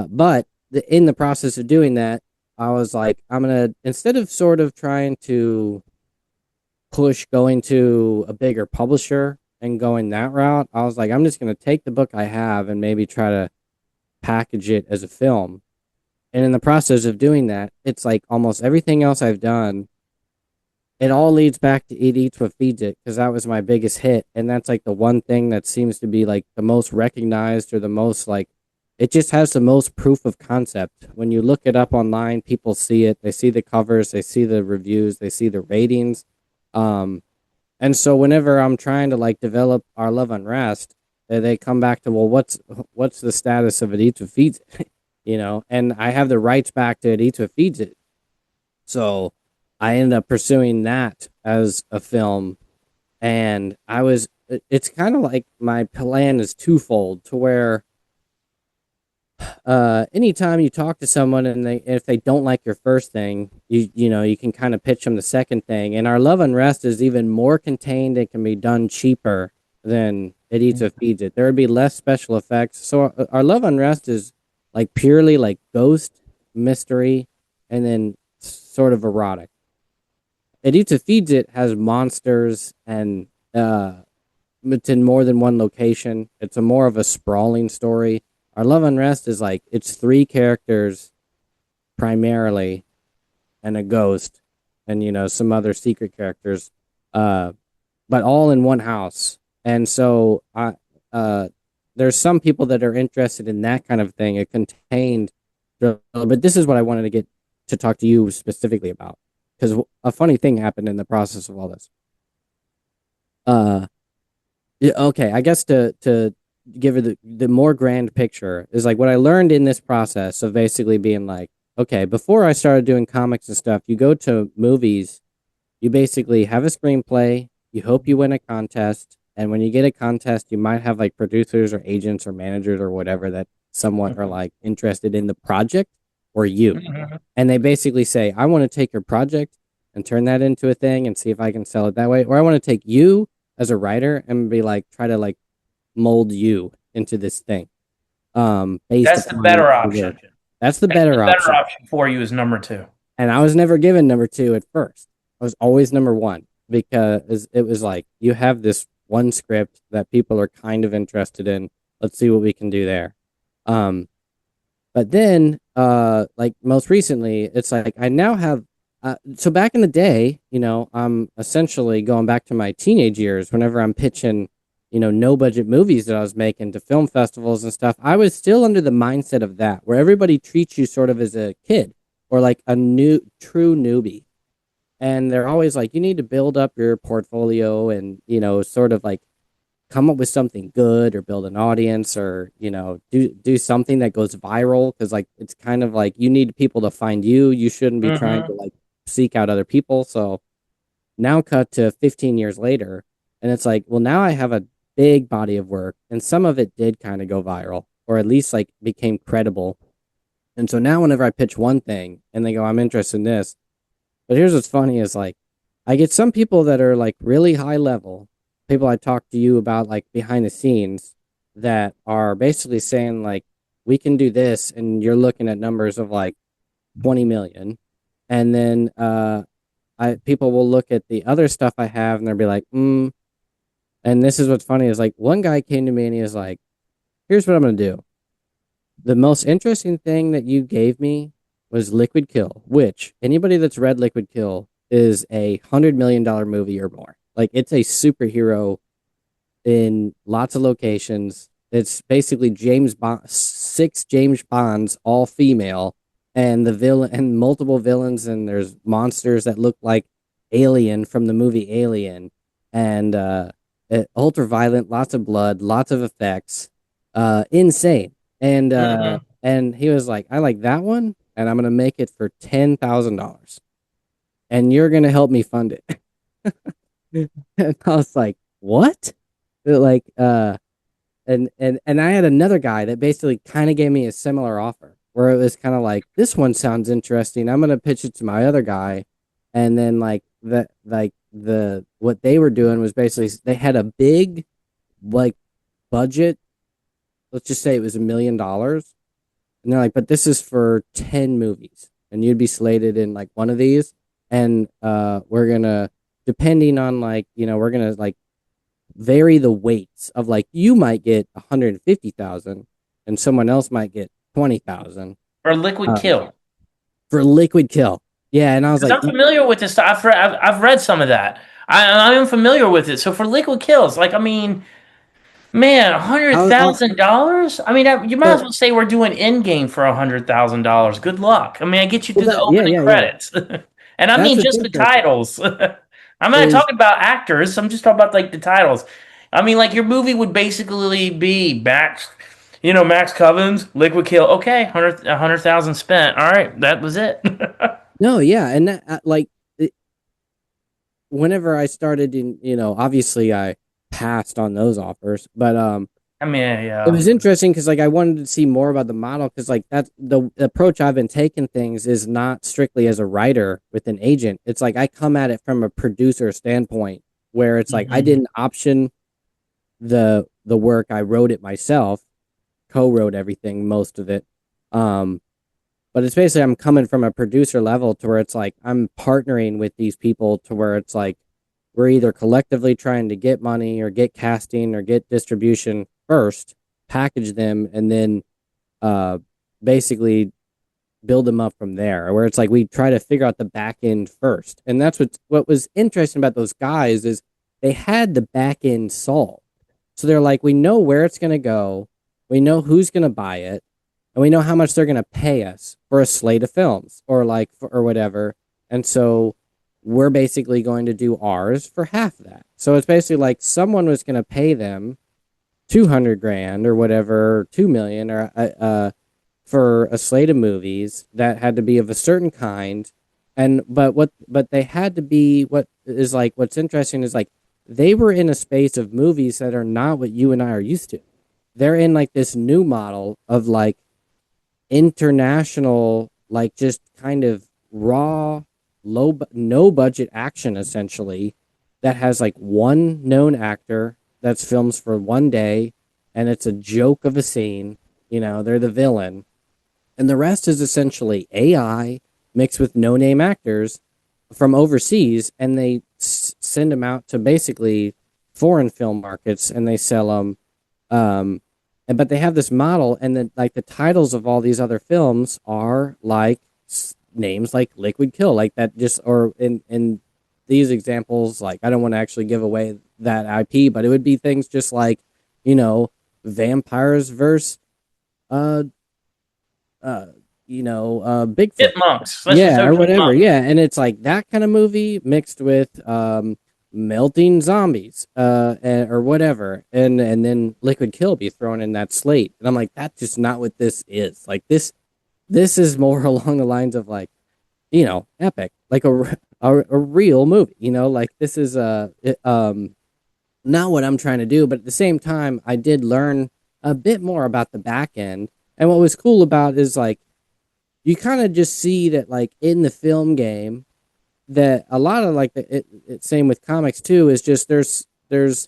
but in the process of doing that, I was like, I'm gonna instead of sort of trying to push going to a bigger publisher and going that route, I was like, I'm just gonna take the book I have and maybe try to package it as a film. And in the process of doing that, it's like almost everything else I've done, it all leads back to It Eats What Feeds It because that was my biggest hit. And that's like the one thing that seems to be like the most recognized or the most like, it just has the most proof of concept. When you look it up online, people see it, they see the covers, they see the reviews, they see the ratings. Um, and so whenever I'm trying to like develop Our Love Unrest, they come back to, well, what's the status of It Eats What Feeds It? And I have the rights back to It Eats What Feeds It. So I ended up pursuing that as a film. And it's kind of like my plan is twofold to where anytime you talk to someone and if they don't like your first thing, you can kind of pitch them the second thing. And Our Love Unrest is even more contained. It can be done cheaper than It Eats What Feeds It. There would be less special effects. So Our Love Unrest is like purely like ghost mystery and then sort of erotic. It Eats What Feeds It has monsters and it's in more than one location. It's a more of a sprawling story. Our Love Unrest is like it's three characters primarily and a ghost and some other secret characters, uh, but all in one house. And so there's some people that are interested in that kind of thing, a contained but this is what I wanted to get to talk to you specifically about because a funny thing happened in the process of all this. Uh, yeah, okay, I guess to give it the more grand picture is like what I learned in this process of basically being like, okay, before I started doing comics and stuff, you go to movies, you basically have a screenplay, you hope you win a contest, and when you get a contest, you might have like producers or agents or managers or whatever that somewhat are like interested in the project or you. Mhm. And they basically say, I want to take your project and turn that into a thing and see if I can sell it that way. Or I want to take you as a writer and be like, try to like mold you into this thing based That's the upon better your option. work. That's the And the better better option. option for you is number two. And I was never given number two at first. I was always number one because it was like, you have this one script that people are kind of interested in. Let's see what we can do there. Um, but then, like most recently, it's like I now have. So back in the day, I'm essentially going back to my teenage years. Whenever I'm pitching, no budget movies that I was making to film festivals and stuff, I was still under the mindset of that, where everybody treats you sort of as a kid or like a new true newbie, and they're always like, you need to build up your portfolio and sort of like come up with something good or build an audience or do something that goes viral because like it's kind of like you need people to find you shouldn't be trying to Hmm. like seek out other people. So now cut to 15 years later and it's like, well, now I have a big body of work and some of it did kind of go viral or at least like became credible. And so now whenever I pitch one thing and they go, I'm interested in this, but here's what's funny is like I get some people that are like really high level, people I talk to you about like behind the scenes that are basically saying like we can do this and you're looking at numbers of like 20 million. And then I people will look at the other stuff I have and they'll be like, and this is what's funny is like one guy came to me and he was like, here's what I'm gonna do. The most interesting thing that you gave me was Liquid Kill, which anybody that's read Liquid Kill is $100 million movie or more. Like it's a superhero in lots of locations. It's basically James Bond, six James Bonds, all female, and the villain and multiple villains, and there's monsters that look like Alien from the movie Alien, and ultra violent, lots of blood, lots of effects, insane. Hmm. And he was like, I like that one, and I'm gonna make it for $10,000, and you're gonna help me fund it. And I was like, what? Like, and I had another guy that basically kind of gave me a similar offer where it was kind of like, this one sounds interesting. I'm gonna pitch it to my other guy, and then the what they were doing was basically they had a big like budget. Let's just say it was $1 million, and they're like, but this is for 10 movies, and you'd be slated in like one of these, and we're gonna depending on like we're gonna like vary the weights of like you might get 150,000 and someone else might get 20,000 Or Liquid um, Kill. for Liquid Kill. Yeah, and I was Because like, I'm familiar with this stuff. I've read some of that. I am familiar with it. So for Liquid Kills, like I mean, man, a hundred I was thousand dollars. I mean, you might as so well say we're doing Endgame for $100,000. Good luck. I mean, I get you well through the that yeah opening yeah yeah credits, and I that's mean what's just the interesting titles. I'm not is talking about actors. I'm just talking about like the titles. I mean, like your movie would basically be Max, Max Covens, Liquid Kill. Okay, 100,000 spent. All right, that was it. no yeah and that like whenever I started in obviously I passed on those offers but I mean, it yeah. was interesting because like I wanted to see more about the model because like that's the approach I've been taking things is not strictly as a writer with an agent. It's like I come at it from a producer standpoint where it's like I Mhm. didn't option the work. I wrote it myself, co-wrote everything, most of it. Um, but it's basically I'm coming from a producer level to where it's like I'm partnering with these people to where it's like we're either collectively trying to get money or get casting or get distribution first, package them, and then uh, basically build them up from there. Where it's like we try to figure out the back end first, and that's what was interesting about those guys is they had the back end solved. So they're like, we know where it's going to go, we know who's going to buy it, and we know how much they're going to pay us for a slate of films or or whatever. And so we're basically going to do ours for half of that. So it's basically like someone was going to pay them 200 grand or whatever, 2 million or for a slate of movies that had to be of a certain kind. And but they had to be what is like what's interesting is like they were in a space of movies that are not what you and I are used to. They're in like this new model of like international, like just kind of raw, no budget action essentially that has like one known actor that's films for one day and it's a joke of a scene. They're the villain. And the rest is essentially AI mixed with no name actors from overseas. And they send them out to basically foreign film markets and they sell them but they have this model, and then like the titles of all these other films are like names like Liquid Kill, like that. Just or in these examples, like I don't want to actually give away that IP, but it would be things just like you know vampires versus uh uh Bigfoot, Chipmunks. Let's just yeah, go or whatever. chipmunks. Yeah, and it's like that kind of movie mixed with melting zombies or whatever. And then Liquid Kill be thrown in that slate. And I'm like that's just not what this is. Like this is more along the lines of like, epic, like a real movie, like this is not what I'm trying to do, but at the same time I did learn a bit more about the back end. And what was cool about is like you kind of just see that like in the film game that a lot of like same with comics too is just there's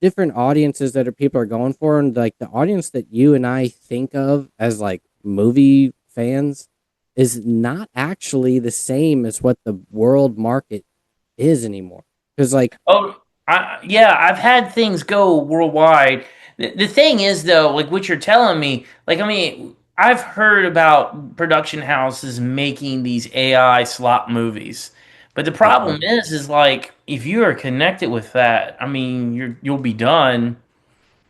different audiences that are people are going for, and like the audience that you and I think of as like movie fans is not actually the same as what the world market is anymore. Because like, Oh, yeah, I've had things go worldwide. The thing is, though, like what you're telling me, like, I mean, I've heard about production houses making these AI slop movies, but the uh, problem is like, if you are connected with that, I mean, you'll be done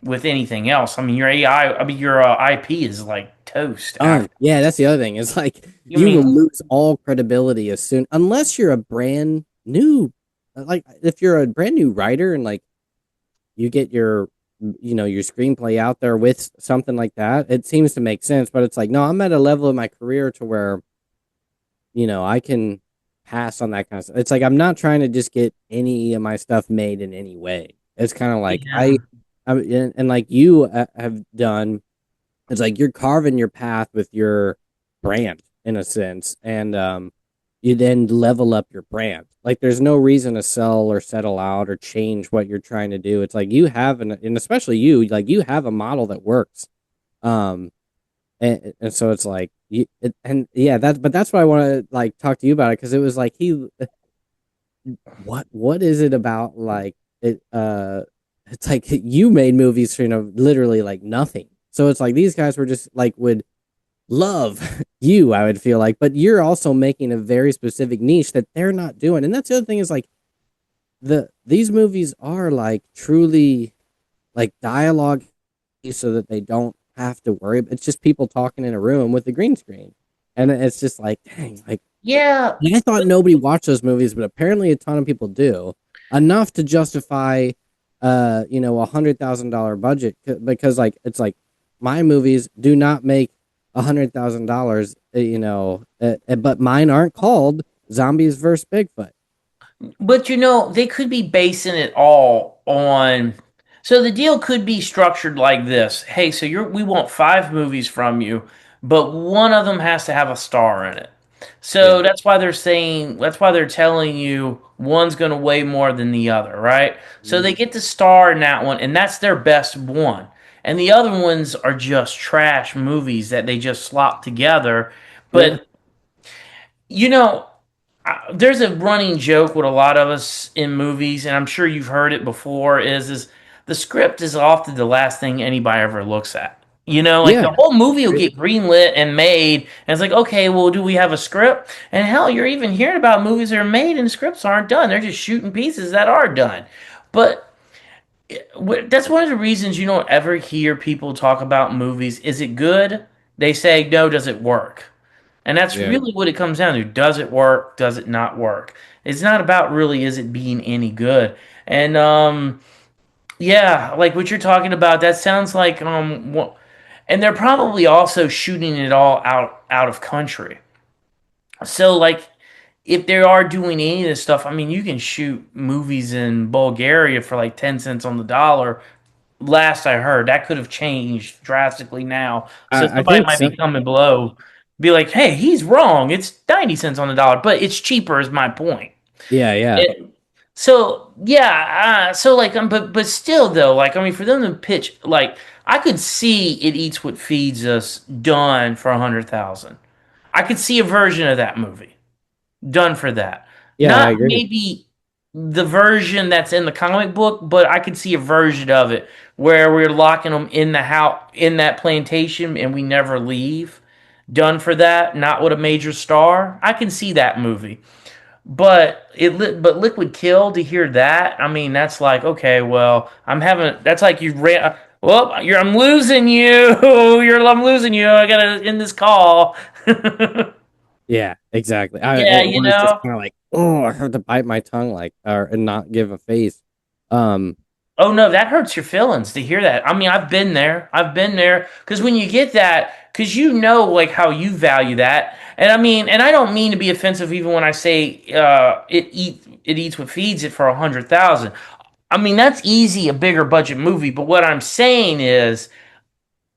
with anything else. I mean, your AI, I mean, your IP is like toast done. after. Yeah, that's the other thing. It's like You you mean, will lose all credibility as soon unless you're a brand new, like if you're a brand new writer and like you get your your screenplay out there with something like that, it seems to make sense. But it's like, no, I'm at a level of my career to where I can pass on that kind of stuff. It's like I'm not trying to just get any of my stuff made in any way. It's kind of like yeah. and like you have done. It's like you're carving your path with your brand in a sense, and you then level up your brand. Like there's no reason to sell or settle out or change what you're trying to do. It's like you have and especially you, like you have a model that works. Um, and so it's like and yeah, that's why I want to like talk to you about it because it was like what is it about like it it's like you made movies for literally like nothing. So it's like these guys were just like would love you, I would feel like, but you're also making a very specific niche that they're not doing. And that's the other thing is like these movies are like truly like dialogue so that they don't have to worry. It's just people talking in a room with a green screen. And it's just like, dang, like Yeah, I thought nobody watched those movies, but apparently a ton of people do. Enough to justify $100,000 budget because like it's like my movies do not make $100,000, but mine aren't called Zombies versus Bigfoot. but they could be basing it all on. So the deal could be structured like this. Hey, so we want five movies from you, but one of them has to have a star in it. Yeah. So that's why they're telling you one's going to weigh more than the other, right? So Mhm. they get the star in that one, and that's their best one. And the other ones are just trash movies that they just slop together. Yeah. But you know, there's a running joke with a lot of us in movies, and I'm sure you've heard it before. Is the script is often the last thing anybody ever looks at. Like Yeah. the whole movie will It- get greenlit and made, and it's like, okay, well, do we have a script? And hell, you're even hearing about movies that are made and scripts aren't done. They're just shooting pieces that are done. But that's one of the reasons you don't ever hear people talk about movies. Is it good? They say, no, does it work? And that's Yeah. really what it comes down to. Does it work? Does it not work? It's not about really is it being any good. And yeah, like what you're talking about, that sounds like and they're probably also shooting it all out of country. So like if they are doing any of this stuff, I mean, you can shoot movies in Bulgaria for like 10 cents on the dollar. Last I heard, that could have changed drastically now. So I somebody think might so. be coming below, be like, "Hey, he's wrong. It's 90 cents on the dollar, but it's cheaper." Is my point. Yeah. Yeah. It- so yeah, so like, but still though, like, I mean, for them to pitch, like, I could see it eats what feeds us done for 100,000. I could see a version of that movie done for that. Yeah. I Not agree. maybe the version that's in the comic book, but I could see a version of it where we're locking them in the house in that plantation and we never leave. Done for that, not with a major star. I can see that movie. But Liquid Kill to hear that, I mean that's like okay, well, that's like you ran well, I'm losing you. I'm losing you. I got to end this call. Yeah, exactly. Yeah, It you was just know. kind of like, oh, I have to bite my tongue, like, or and not give a face. Um, Oh no, that hurts your feelings to hear that. I mean, I've been there. I've been there because when you get that, because like how you value that, and I mean, and I don't mean to be offensive even when I say it eats what feeds it for 100,000. I mean that's easy, a bigger budget movie. But what I'm saying is,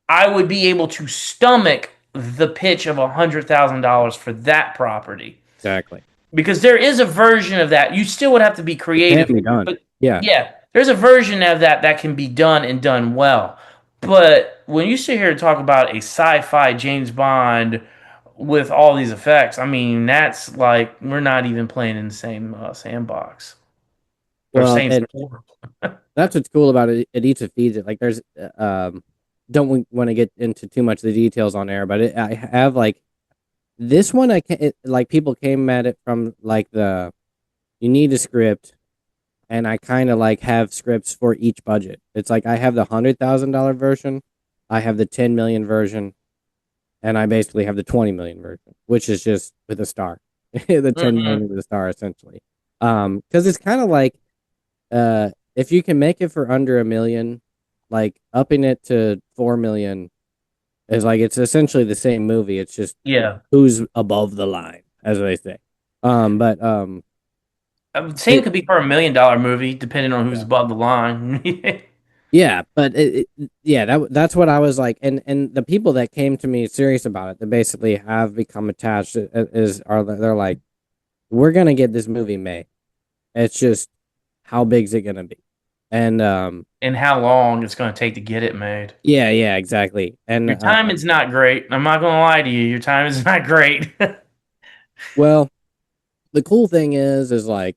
I would be able to stomach the pitch of $100,000 for that property exactly. because there is a version of that. You still would have to be It can creative, be done. but Yeah, yeah, there's a version of that can be done and done well. But when you sit here and talk about a sci-fi James Bond with all these effects. I mean, that's like we're not even playing in the same sandbox or Well, same and sport. that's what's cool about it. It eats and feeds it. Like there's don't want to get into too much of the details on air, but I have like this one. I can like people came at it from like the you need a script, and I kind of like have scripts for each budget. It's like I have the $100,000 version, I have the 10 million version, and I basically have the 20 million version, which is just with a star, the 10 million Hmm. with a star essentially. Because it's kind of like if you can make it for under 1 million, like upping it to 4 million is like it's essentially the same movie. It's just Yeah. who's above the line, as they say. But Same it could be for $1 million movie, depending on who's above the line. yeah, but yeah, that's what I was like, and the people that came to me serious about it, that basically have become attached, is are they're like, we're gonna get this movie made. It's just how big's it gonna be, and And how long it's going to take to get it made. yeah, yeah, exactly, and Your time is not great. I'm not going to lie to you. Your time is not great. well, the cool thing is like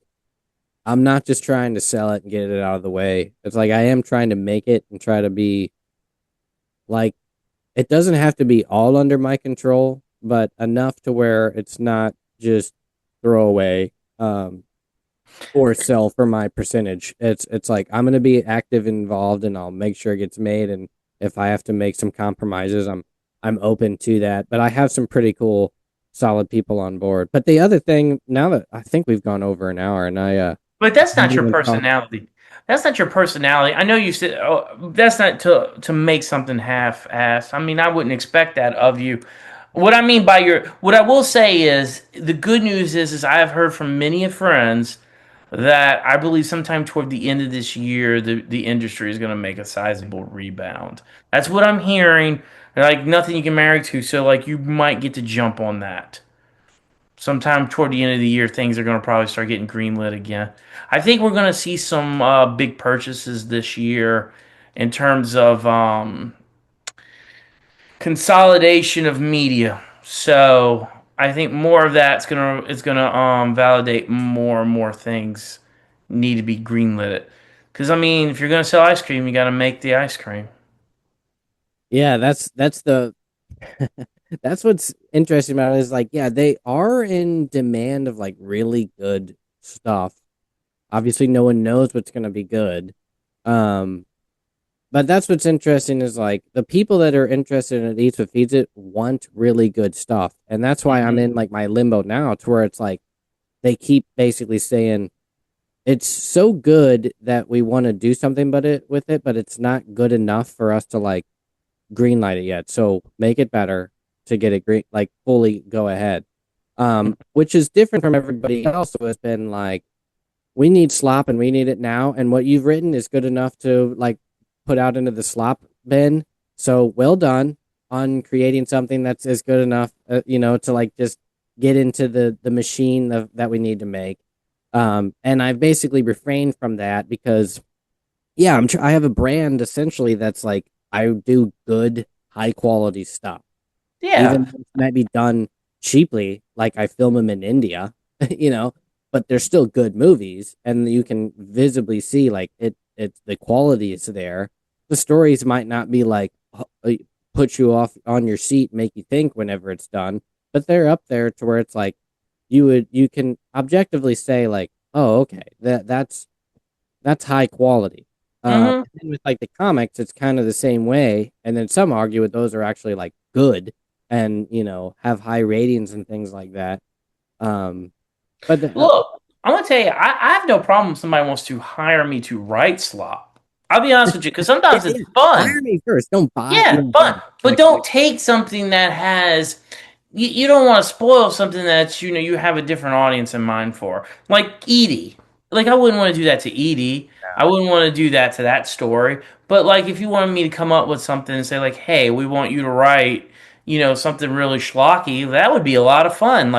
I'm not just trying to sell it and get it out of the way. It's like I am trying to make it and try to be like it doesn't have to be all under my control, but enough to where it's not just throwaway or sell for my percentage. It's like I'm gonna be active and involved, and I'll make sure it gets made. And if I have to make some compromises, I'm open to that. But I have some pretty cool, solid people on board. But the other thing, now that I think we've gone over an hour, and But I that's not haven't your even talked. personality. That's not your personality. I know you said, oh, that's not to make something half-assed. I mean, I wouldn't expect that of you. What I mean by what I will say is the good news is I have heard from many of friends that I believe sometime toward the end of this year, the industry is going to make a sizable rebound. That's what I'm hearing. Like nothing you can marry to, so like you might get to jump on that sometime toward the end of the year, things are going to probably start getting greenlit again. I think we're going to see some big purchases this year in terms of consolidation of media. So I think more of that's gonna validate more and more things need to be greenlit. Because I mean, if you're gonna sell ice cream, you got to make the ice cream. Yeah, that's the that's what's interesting about it is like, yeah, they are in demand of like really good stuff. Obviously, no one knows what's going to be good. Um, but that's what's interesting is like the people that are interested in it eats what feeds it want really good stuff, and that's why I'm Hmm. in like my limbo now, to where it's like they keep basically saying it's so good that we want to do something but it with it, but it's not good enough for us to like green light it yet. So make it better to get it green, like fully go ahead. Which is different from everybody else who has been like, we need slop and we need it now. And what you've written is good enough to like put out into the slop bin. So well done on creating something that's as good enough, to like just get into the machine that we need to make. And I've basically refrained from that because yeah, I have a brand essentially that's like I do good, high quality stuff. Yeah. Even though it might be done cheaply, like I film them in India, you know, but they're still good movies, and you can visibly see like it's the quality is there. The stories might not be like put you off on your seat, make you think whenever it's done, but they're up there to where it's like you can objectively say like, oh, okay, that's high quality. Hmm. And then with like the comics, it's kind of the same way. And then some argue that those are actually like good and have high ratings and things like that. Um, but Look, I'm gonna tell you, I have no problem if somebody wants to hire me to write slop. I'll be honest with you, because yeah, sometimes it's yeah, fun. hire me first. Don't buy, Yeah, buy fun. But like don't take something that has you don't want to spoil something that's you have a different audience in mind for. Like Edie. Like I wouldn't want to do that to Edie. I wouldn't want to do that to that story. But like if you wanted me to come up with something and say like, hey, we want you to write, something really schlocky, that would be a lot of fun.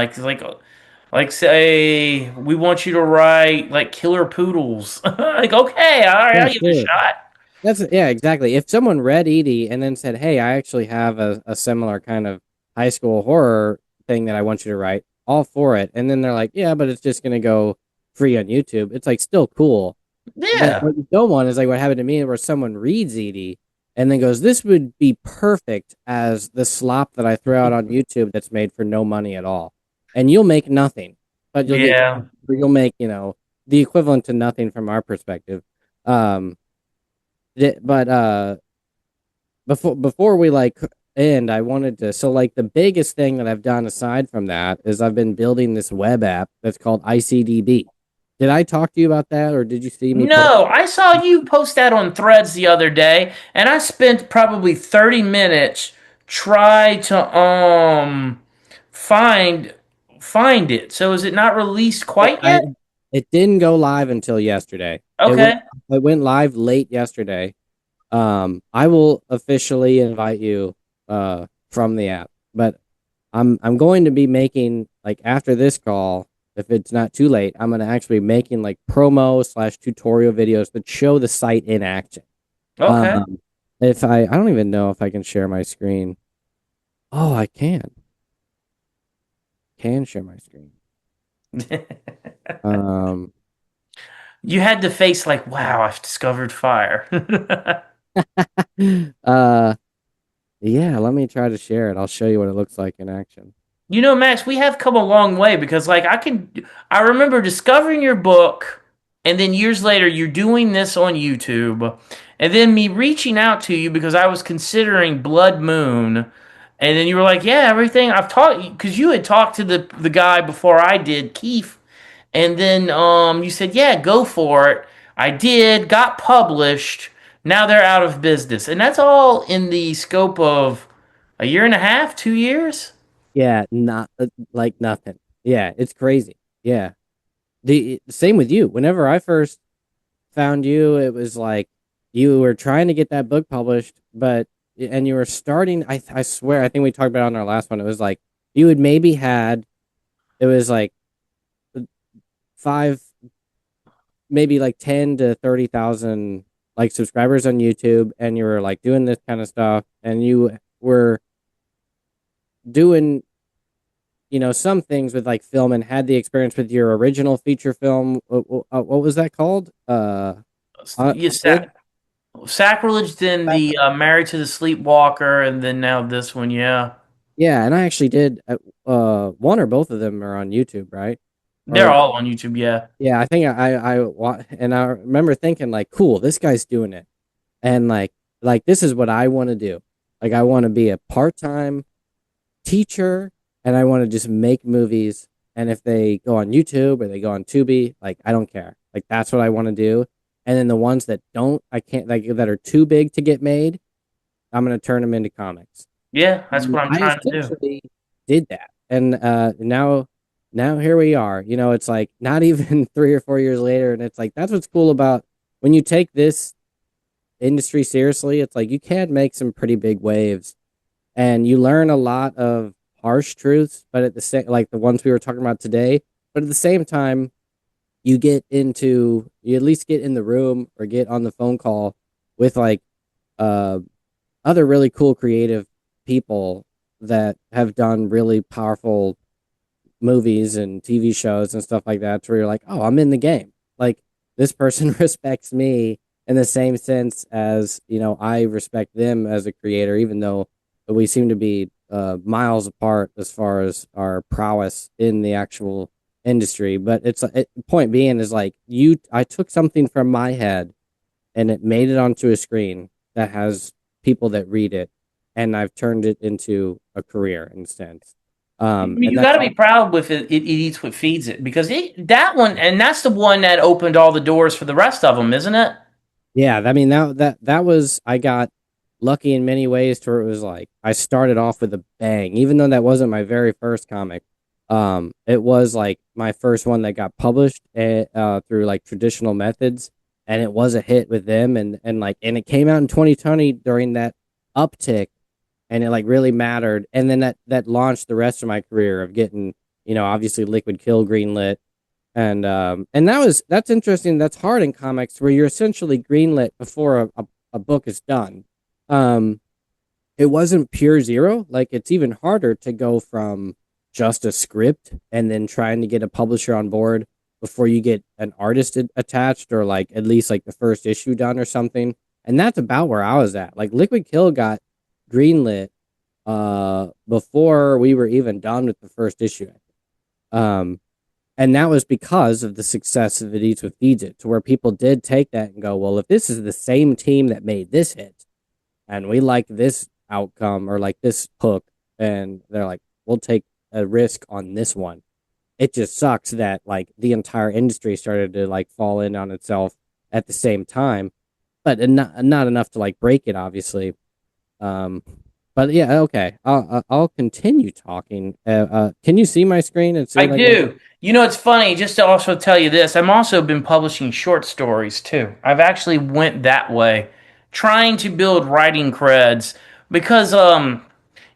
Like say we want you to write like killer poodles. Like, okay, all right, yeah, I'll give it a sure. shot. That's yeah, exactly. If someone read Edie and then said, "Hey, I actually have a similar kind of high school horror," thing that I want you to write, all for it. And then they're like, yeah, but it's just gonna go free on YouTube. It's like still cool. But Yeah. what you don't want is like what happened to me, where someone reads Edie and then goes, "This would be perfect as the slop that I throw out on YouTube that's made for no money at all." And you'll make nothing, but Yeah. you'll make, the equivalent to nothing from our perspective. Um, but before we like end, I wanted to, so like the biggest thing that I've done aside from that is I've been building this web app that's called ICDB. Did I talk to you about that, or did you see me post? No, I saw you post that on Threads the other day, and I spent probably 30 minutes try to find find it. So is it not released It, quite I yet? it didn't go live until yesterday. Okay. It went live late yesterday. I will officially invite you from the app, but I'm going to be making, like, after this call, if it's not too late, I'm gonna actually be making like promo slash tutorial videos that show the site in action. Okay. Um, if I don't even know if I can share my screen. Oh, I can share my screen. Um, You had to face like, wow, I've discovered fire. uh, yeah, let me try to share it. I'll show you what it looks like in action. You know, Max, we have come a long way because, like, I remember discovering your book, and then years later, you're doing this on YouTube, and then me reaching out to you because I was considering Blood Moon, and then you were like, "Yeah, everything I've taught you," because you had talked to the guy before I did, Keith, and then you said, "Yeah, go for it." I did, got published. Now they're out of business, and that's all in the scope of a year and a half, 2 years. Yeah, not like nothing. Yeah, it's crazy. Yeah. The same with you. Whenever I first found you, it was like you were trying to get that book published, but and you were starting, I swear, I think we talked about it on our last one. It was like you had maybe had, it was like five, maybe like 10 to 30,000 like subscribers on YouTube, and you were like doing this kind of stuff, and you were doing, some things with like film, and had the experience with your original feature film. What was that called? Yes, Unhood? Sacrilege, then the Married to the Sleepwalker, and then now this one. Yeah, Yeah, and I actually did. One or both of them are on YouTube, right? they're Or all on YouTube. Yeah, yeah, I think and I remember thinking like, cool, this guy's doing it, and like this is what I want to do. Like I want to be a part-time teacher, and I want to just make movies. And if they go on YouTube or they go on Tubi, like I don't care. Like that's what I want to do. And then the ones that don't, I can't, like, that are too big to get made, I'm gonna turn them into comics. yeah, that's And what I'm I trying to do. essentially did that, and now here we are. It's like not even 3 or 4 years later, and it's like that's what's cool about when you take this industry seriously. It's like you can make some pretty big waves, and you learn a lot of harsh truths, but at the same, like the ones we were talking about today. But at the same time, you at least get in the room or get on the phone call with like uh other really cool creative people that have done really powerful movies and TV shows and stuff like that, to where you're like, oh, I'm in the game. Like this person respects me in the same sense as, I respect them as a creator, even though we seem to be miles apart as far as our prowess in the actual industry. But point being is like I took something from my head and it made it onto a screen that has people that read it, and I've turned it into a career in a sense. And You got that's to be proud with it. It eats what feeds it because that one, and that's the one that opened all the doors for the rest of them, isn't it? Yeah, I mean that was, I got lucky in many ways, to where it was like I started off with a bang, even though that wasn't my very first comic. It was like my first one that got published through like traditional methods, and it was a hit with them, and it came out in 2020 during that uptick, and it like really mattered, and then that launched the rest of my career of getting, obviously Liquid Kill greenlit, and that's interesting. That's hard in comics, where you're essentially greenlit before a book is done. Um, it wasn't pure zero. Like it's even harder to go from just a script and then trying to get a publisher on board before you get an artist attached, or like at least like the first issue done or something. And that's about where I was at. Like Liquid Kill got greenlit before we were even done with the first issue. Um and that was because of the success of It Eats What Feeds It, to where people did take that and go, well, if this is the same team that made this hit and we like this outcome or like this hook, and they're like, we'll take a risk on this one. It just sucks that like the entire industry started to like fall in on itself at the same time, but not enough to like break it, obviously. Um, but yeah, okay, I'll continue talking. Can you see my screen and I see like what? do. You know, it's funny, just to also tell you this, I'm also been publishing short stories too. I've actually went that way, trying to build writing creds because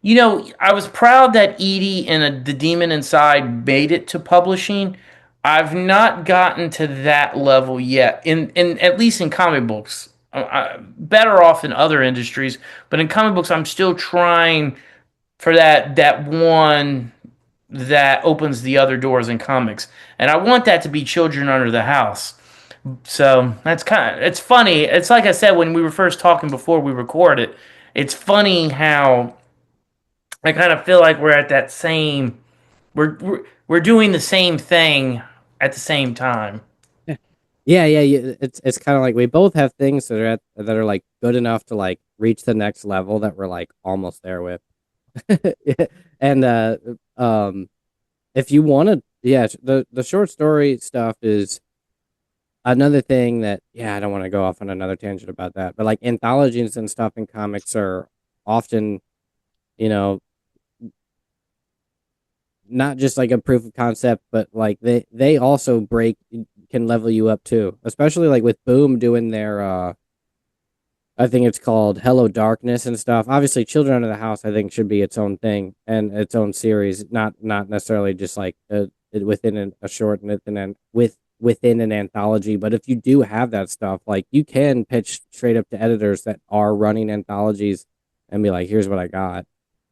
you know, I was proud that Edie and The Demon Inside made it to publishing. I've not gotten to that level yet, in at least in comic books. Better off in other industries, but in comic books, I'm still trying for that one that opens the other doors in comics, and I want that to be Children Under the House. So that's kind of it's funny. It's like I said when we were first talking before we recorded. It's funny how I kind of feel like we're at that same we're doing the same thing at the same time. Yeah. It's kind of like we both have things that are like good enough to like reach the next level that we're like almost there with. Yeah. And if you want to, yeah, the short story stuff is another thing that, yeah, I don't want to go off on another tangent about that, but like anthologies and stuff in comics are often, you know, not just like a proof of concept, but like they also break can level you up too, especially like with Boom doing their I think it's called Hello Darkness and stuff. Obviously, Children Under the House I think should be its own thing and its own series, not necessarily just like within a short and then within an anthology. But if you do have that stuff, like you can pitch straight up to editors that are running anthologies and be like, "Here's what I got."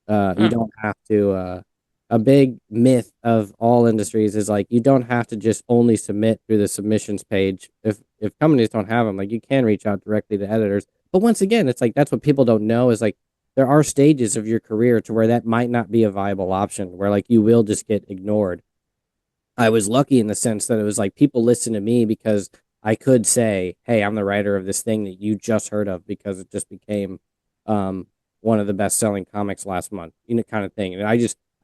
You Hmm. don't have to. A big myth of all industries is like you don't have to just only submit through the submissions page. If companies don't have them, like you can reach out directly to editors. But once again, it's like that's what people don't know is like there are stages of your career to where that might not be a viable option, where like you will just get ignored. I was lucky in the sense that it was like people listen to me because I could say, "Hey, I'm the writer of this thing that you just heard of because it just became um, one of the best selling comics last month," you know, kind of thing. And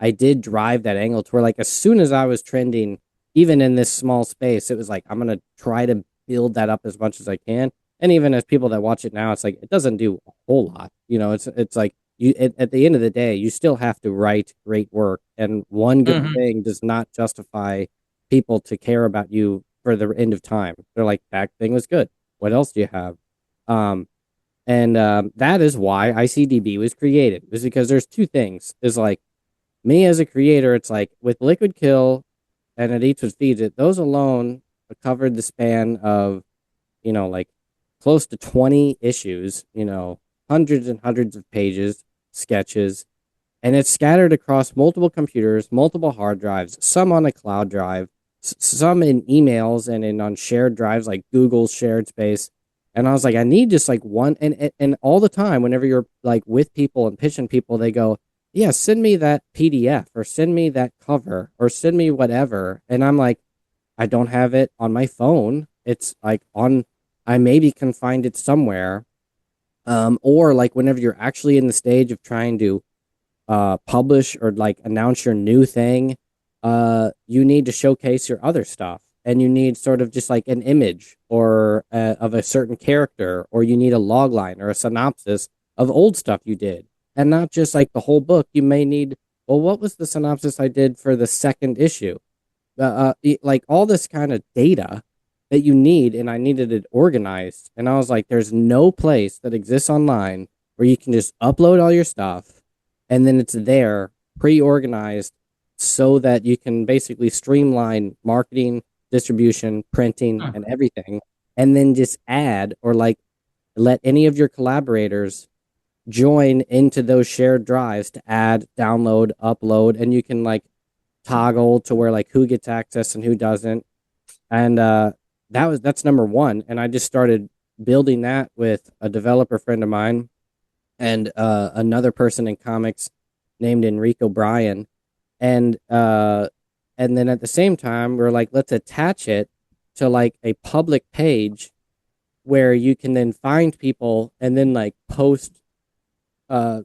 I did drive that angle to where like as soon as I was trending, even in this small space, it was like I'm gonna try to build that up as much as I can. And even as people that watch it now, it's like it doesn't do a whole lot. You know, it's like you at the end of the day, you still have to write great work, and one good Hmm. thing does not justify people to care about you for the end of time. They're like, that thing was good. What else do you have? Um, and that is why ICDB was created. Is because there's two things. Is like me as a creator, it's like with Liquid Kill and It Eats What Feeds It. Those alone covered the span of like close to 20 issues. Hundreds and hundreds of pages, sketches, and it's scattered across multiple computers, multiple hard drives, some on a cloud drive, some in emails and in on shared drives like Google's shared space. And I was like, I need just like one, and all the time, whenever you're like with people and pitching people, they go, "Yeah, send me that PDF or send me that cover or send me whatever." And I'm like, I don't have it on my phone. It's like I maybe can find it somewhere. Or like whenever you're actually in the stage of trying to publish or like announce your new thing, you need to showcase your other stuff, and you need sort of just like an image or of a certain character, or you need a log line or a synopsis of old stuff you did, and not just like the whole book. You may need, well, what was the synopsis I did for the second issue? Like all this kind of data that you need, and I needed it organized. And I was like, there's no place that exists online where you can just upload all your stuff and then it's there pre-organized so that you can basically streamline marketing, distribution, printing, and everything, and then just add or like let any of your collaborators join into those shared drives to add, download, upload, and you can like toggle to where like who gets access and who doesn't. And that's number one. And I just started building that with a developer friend of mine and another person in comics named Enrico Bryan. And and then at the same time, we're like, let's attach it to like a public page where you can then find people and then like post uh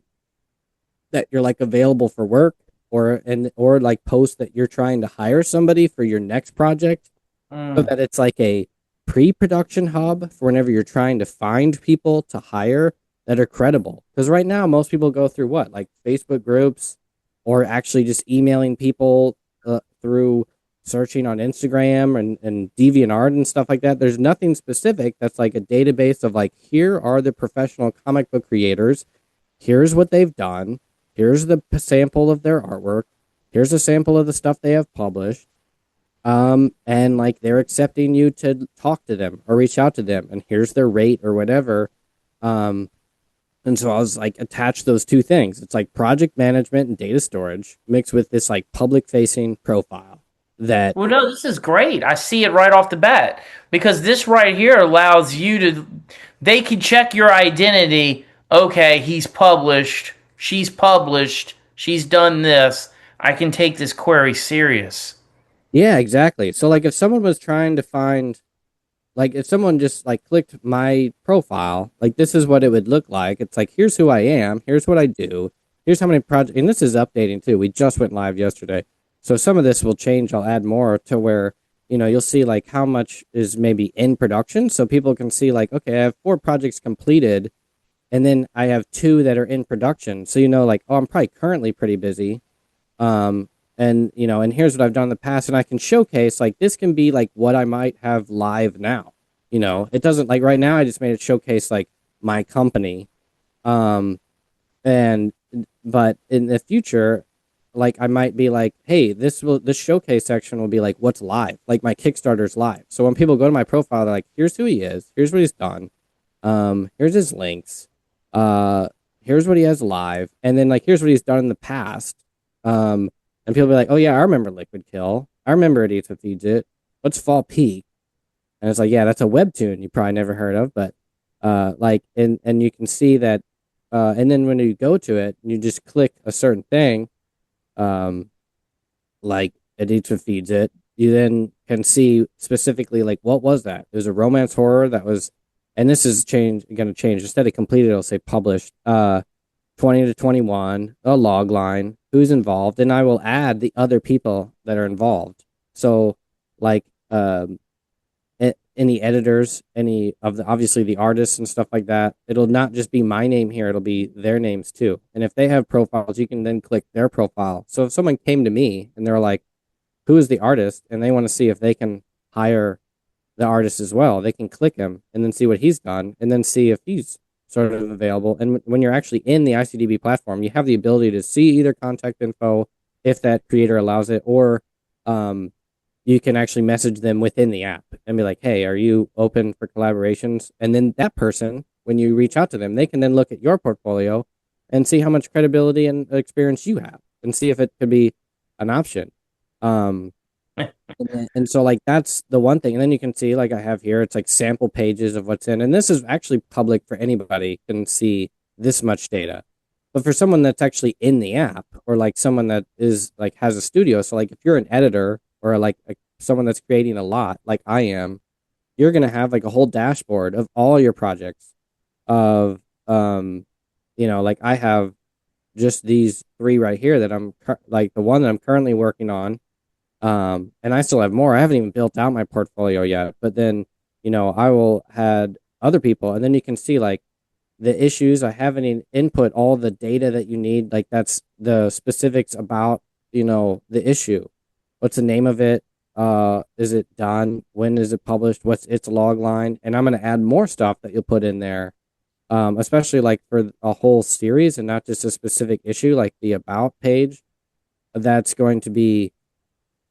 that you're like available for work, or like post that you're trying to hire somebody for your next project, so Mm. that it's like a pre-production hub for whenever you're trying to find people to hire that are credible. Because right now, most people go through what, like Facebook groups, or actually just emailing people through searching on Instagram and DeviantArt and stuff like that. There's nothing specific that's like a database of like, here are the professional comic book creators. Here's what they've done. Here's the sample of their artwork. Here's a sample of the stuff they have published, and like they're accepting you to talk to them or reach out to them, and here's their rate or whatever. um and so I was like, attach those two things. It's like project management and data storage mixed with this like public facing profile that. Well, no, this is great. I see it right off the bat because this right here allows you to, they can check your identity. Okay, he's published, she's done this. I can take this query serious. Yeah, exactly. So like if someone was trying to find, like if someone just like clicked my profile, like this is what it would look like. It's like, here's who I am, here's what I do, here's how many projects, and this is updating too. We just went live yesterday. So some of this will change. I'll add more to where, you'll see like how much is maybe in production. So people can see like, okay, I have 4 projects completed, and then I have 2 that are in production. So like, oh, I'm probably currently pretty busy. um and and here's what I've done in the past, and I can showcase like this can be like what I might have live now. It doesn't, like right now I just made it showcase like my company. um and but in the future, like I might be like, hey, this showcase section will be like what's live, like my Kickstarter's live. So when people go to my profile, they're like, here's who he is, here's what he's done, here's his links, uh here's what he has live, and then like here's what he's done in the past. And people be like, oh yeah, I remember Liquid Kill, I remember It Eats What Feeds It, what's Fall Peak? And it's like, yeah, that's a webtoon you probably never heard of, but like, and you can see that. And then when you go to it, you just click a certain thing, um like It Eats What Feeds It, you then can see specifically like what was that. There's a romance horror that was, and this is going to change. Instead of completed, it'll say published. 20 to 21, a log line, who's involved, and I will add the other people that are involved. So, like, any editors, any of the, obviously the artists and stuff like that. It'll not just be my name here, it'll be their names too. And if they have profiles, you can then click their profile. So if someone came to me and they're like, who is the artist? And they want to see if they can hire the artist as well, they can click him and then see what he's done and then see if he's sort of available. And when you're actually in the ICDB platform, you have the ability to see either contact info if that creator allows it, or um, you can actually message them within the app and be like, hey, are you open for collaborations? And then that person, when you reach out to them, they can then look at your portfolio and see how much credibility and experience you have and see if it could be an option. Um, and so like that's the one thing. And then you can see, like I have here, it's like sample pages of what's in. And this is actually public for anybody can see this much data. But for someone that's actually in the app, or like someone that is like has a studio, so like if you're an editor or like someone that's creating a lot like I am, you're gonna have like a whole dashboard of all your projects of like I have just these 3 right here that like the one that I'm currently working on. And I still have more. I haven't even built out my portfolio yet. But then, I will add other people, and then you can see like the issues. I haven't input all the data that you need. Like that's the specifics about, the issue. What's the name of it? Is it done? When is it published? What's its log line? And I'm going to add more stuff that you'll put in there. Especially like for a whole series and not just a specific issue, like the about page. That's going to be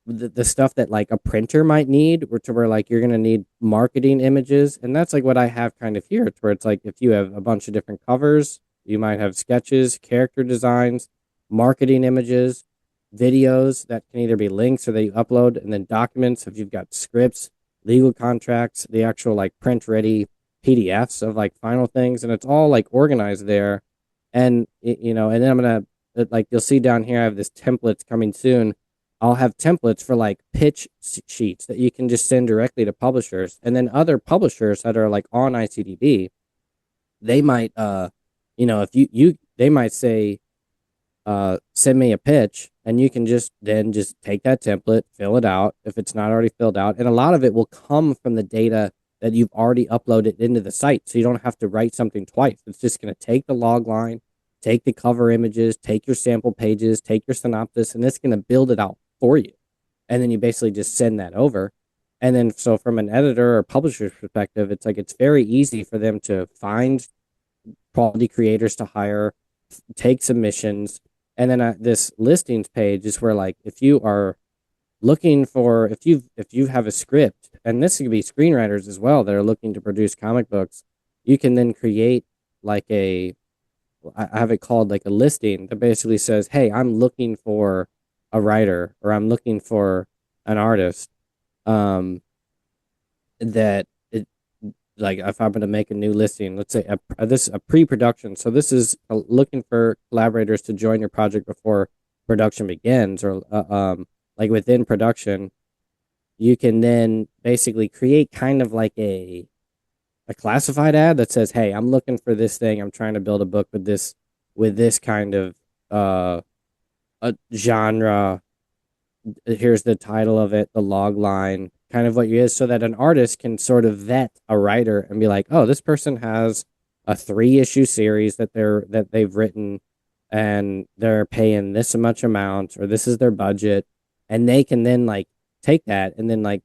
the stuff that like a printer might need, or to where like you're going to need marketing images. And that's like what I have kind of here, to where it's like if you have a bunch of different covers, you might have sketches, character designs, marketing images. videos that can either be links or that you upload, and then documents if you've got scripts, legal contracts, the actual like print ready PDFs of like final things, and it's all like organized there. And and then I'm gonna like you'll see down here I have this templates coming soon. I'll have templates for like pitch sheets that you can just send directly to publishers, and then other publishers that are like on ICDB, they might if you they might say send me a pitch, and you can just take that template, fill it out if it's not already filled out, and a lot of it will come from the data that you've already uploaded into the site, so you don't have to write something twice. It's just going to take the log line, take the cover images, take your sample pages, take your synopsis, and it's going to build it out for you, and then you basically just send that over. And then so from an editor or publisher's perspective, it's like it's very easy for them to find quality creators to hire, take submissions, and then this listings page is where like if you are looking for if you have a script, and this could be screenwriters as well that are looking to produce comic books, you can then create like I have it called like a listing that basically says, hey, I'm looking for a writer, or I'm looking for an artist, um that it, like if I'm going to make a new listing, let's say a pre-production. So this is looking for collaborators to join your project before production begins, or like within production. You can then basically create kind of like a classified ad that says, "Hey, I'm looking for this thing. I'm trying to build a book with this kind of a genre. Here's the title of it, the log line, kind of what you is," so that an artist can sort of vet a writer and be like, oh, this person has a 3 issue series that they've written, and they're paying this much amount, or this is their budget, and they can then like take that and then like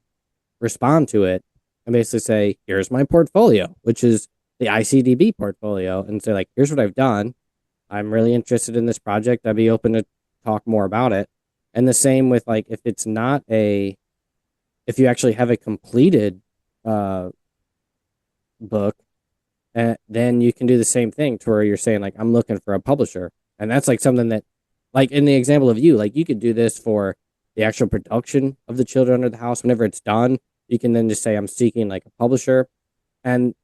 respond to it and basically say, here's my portfolio, which is the ICDB portfolio, and say like, here's what I've done. I'm really interested in this project. I'd be open to talk more about it. And the same with like if you actually have a completed uh book, then you can do the same thing to where you're saying like, I'm looking for a publisher. And that's like something that, like in the example of you, like you could do this for the actual production of the Children Under the House. Whenever it's done, you can then just say, I'm seeking like a publisher. And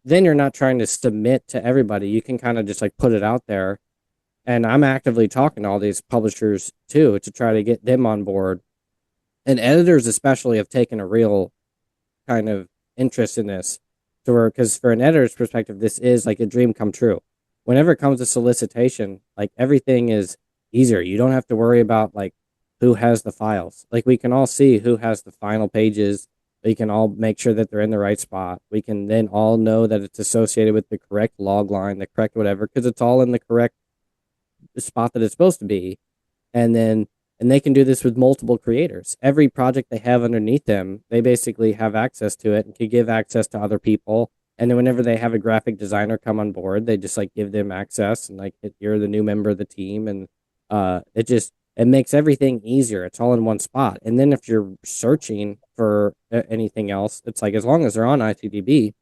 then you're not trying to submit to everybody. You can kind of just like put it out there. And I'm actively talking to all these publishers too to try to get them on board. And editors especially have taken a real kind of interest in this, to where, because for an editor's perspective, this is like a dream come true. Whenever it comes to solicitation, like everything is easier. You don't have to worry about like who has the files. Like we can all see who has the final pages. We can all make sure that they're in the right spot. We can then all know that it's associated with the correct log line, the correct whatever, because it's all in the correct spot that it's supposed to be. And then and they can do this with multiple creators. Every project they have underneath them, they basically have access to it and can give access to other people. And then whenever they have a graphic designer come on board, they just like give them access and like, you're the new member of the team. And it makes everything easier. It's all in one spot. And then if you're searching for anything else, it's like as long as they're on ITDB,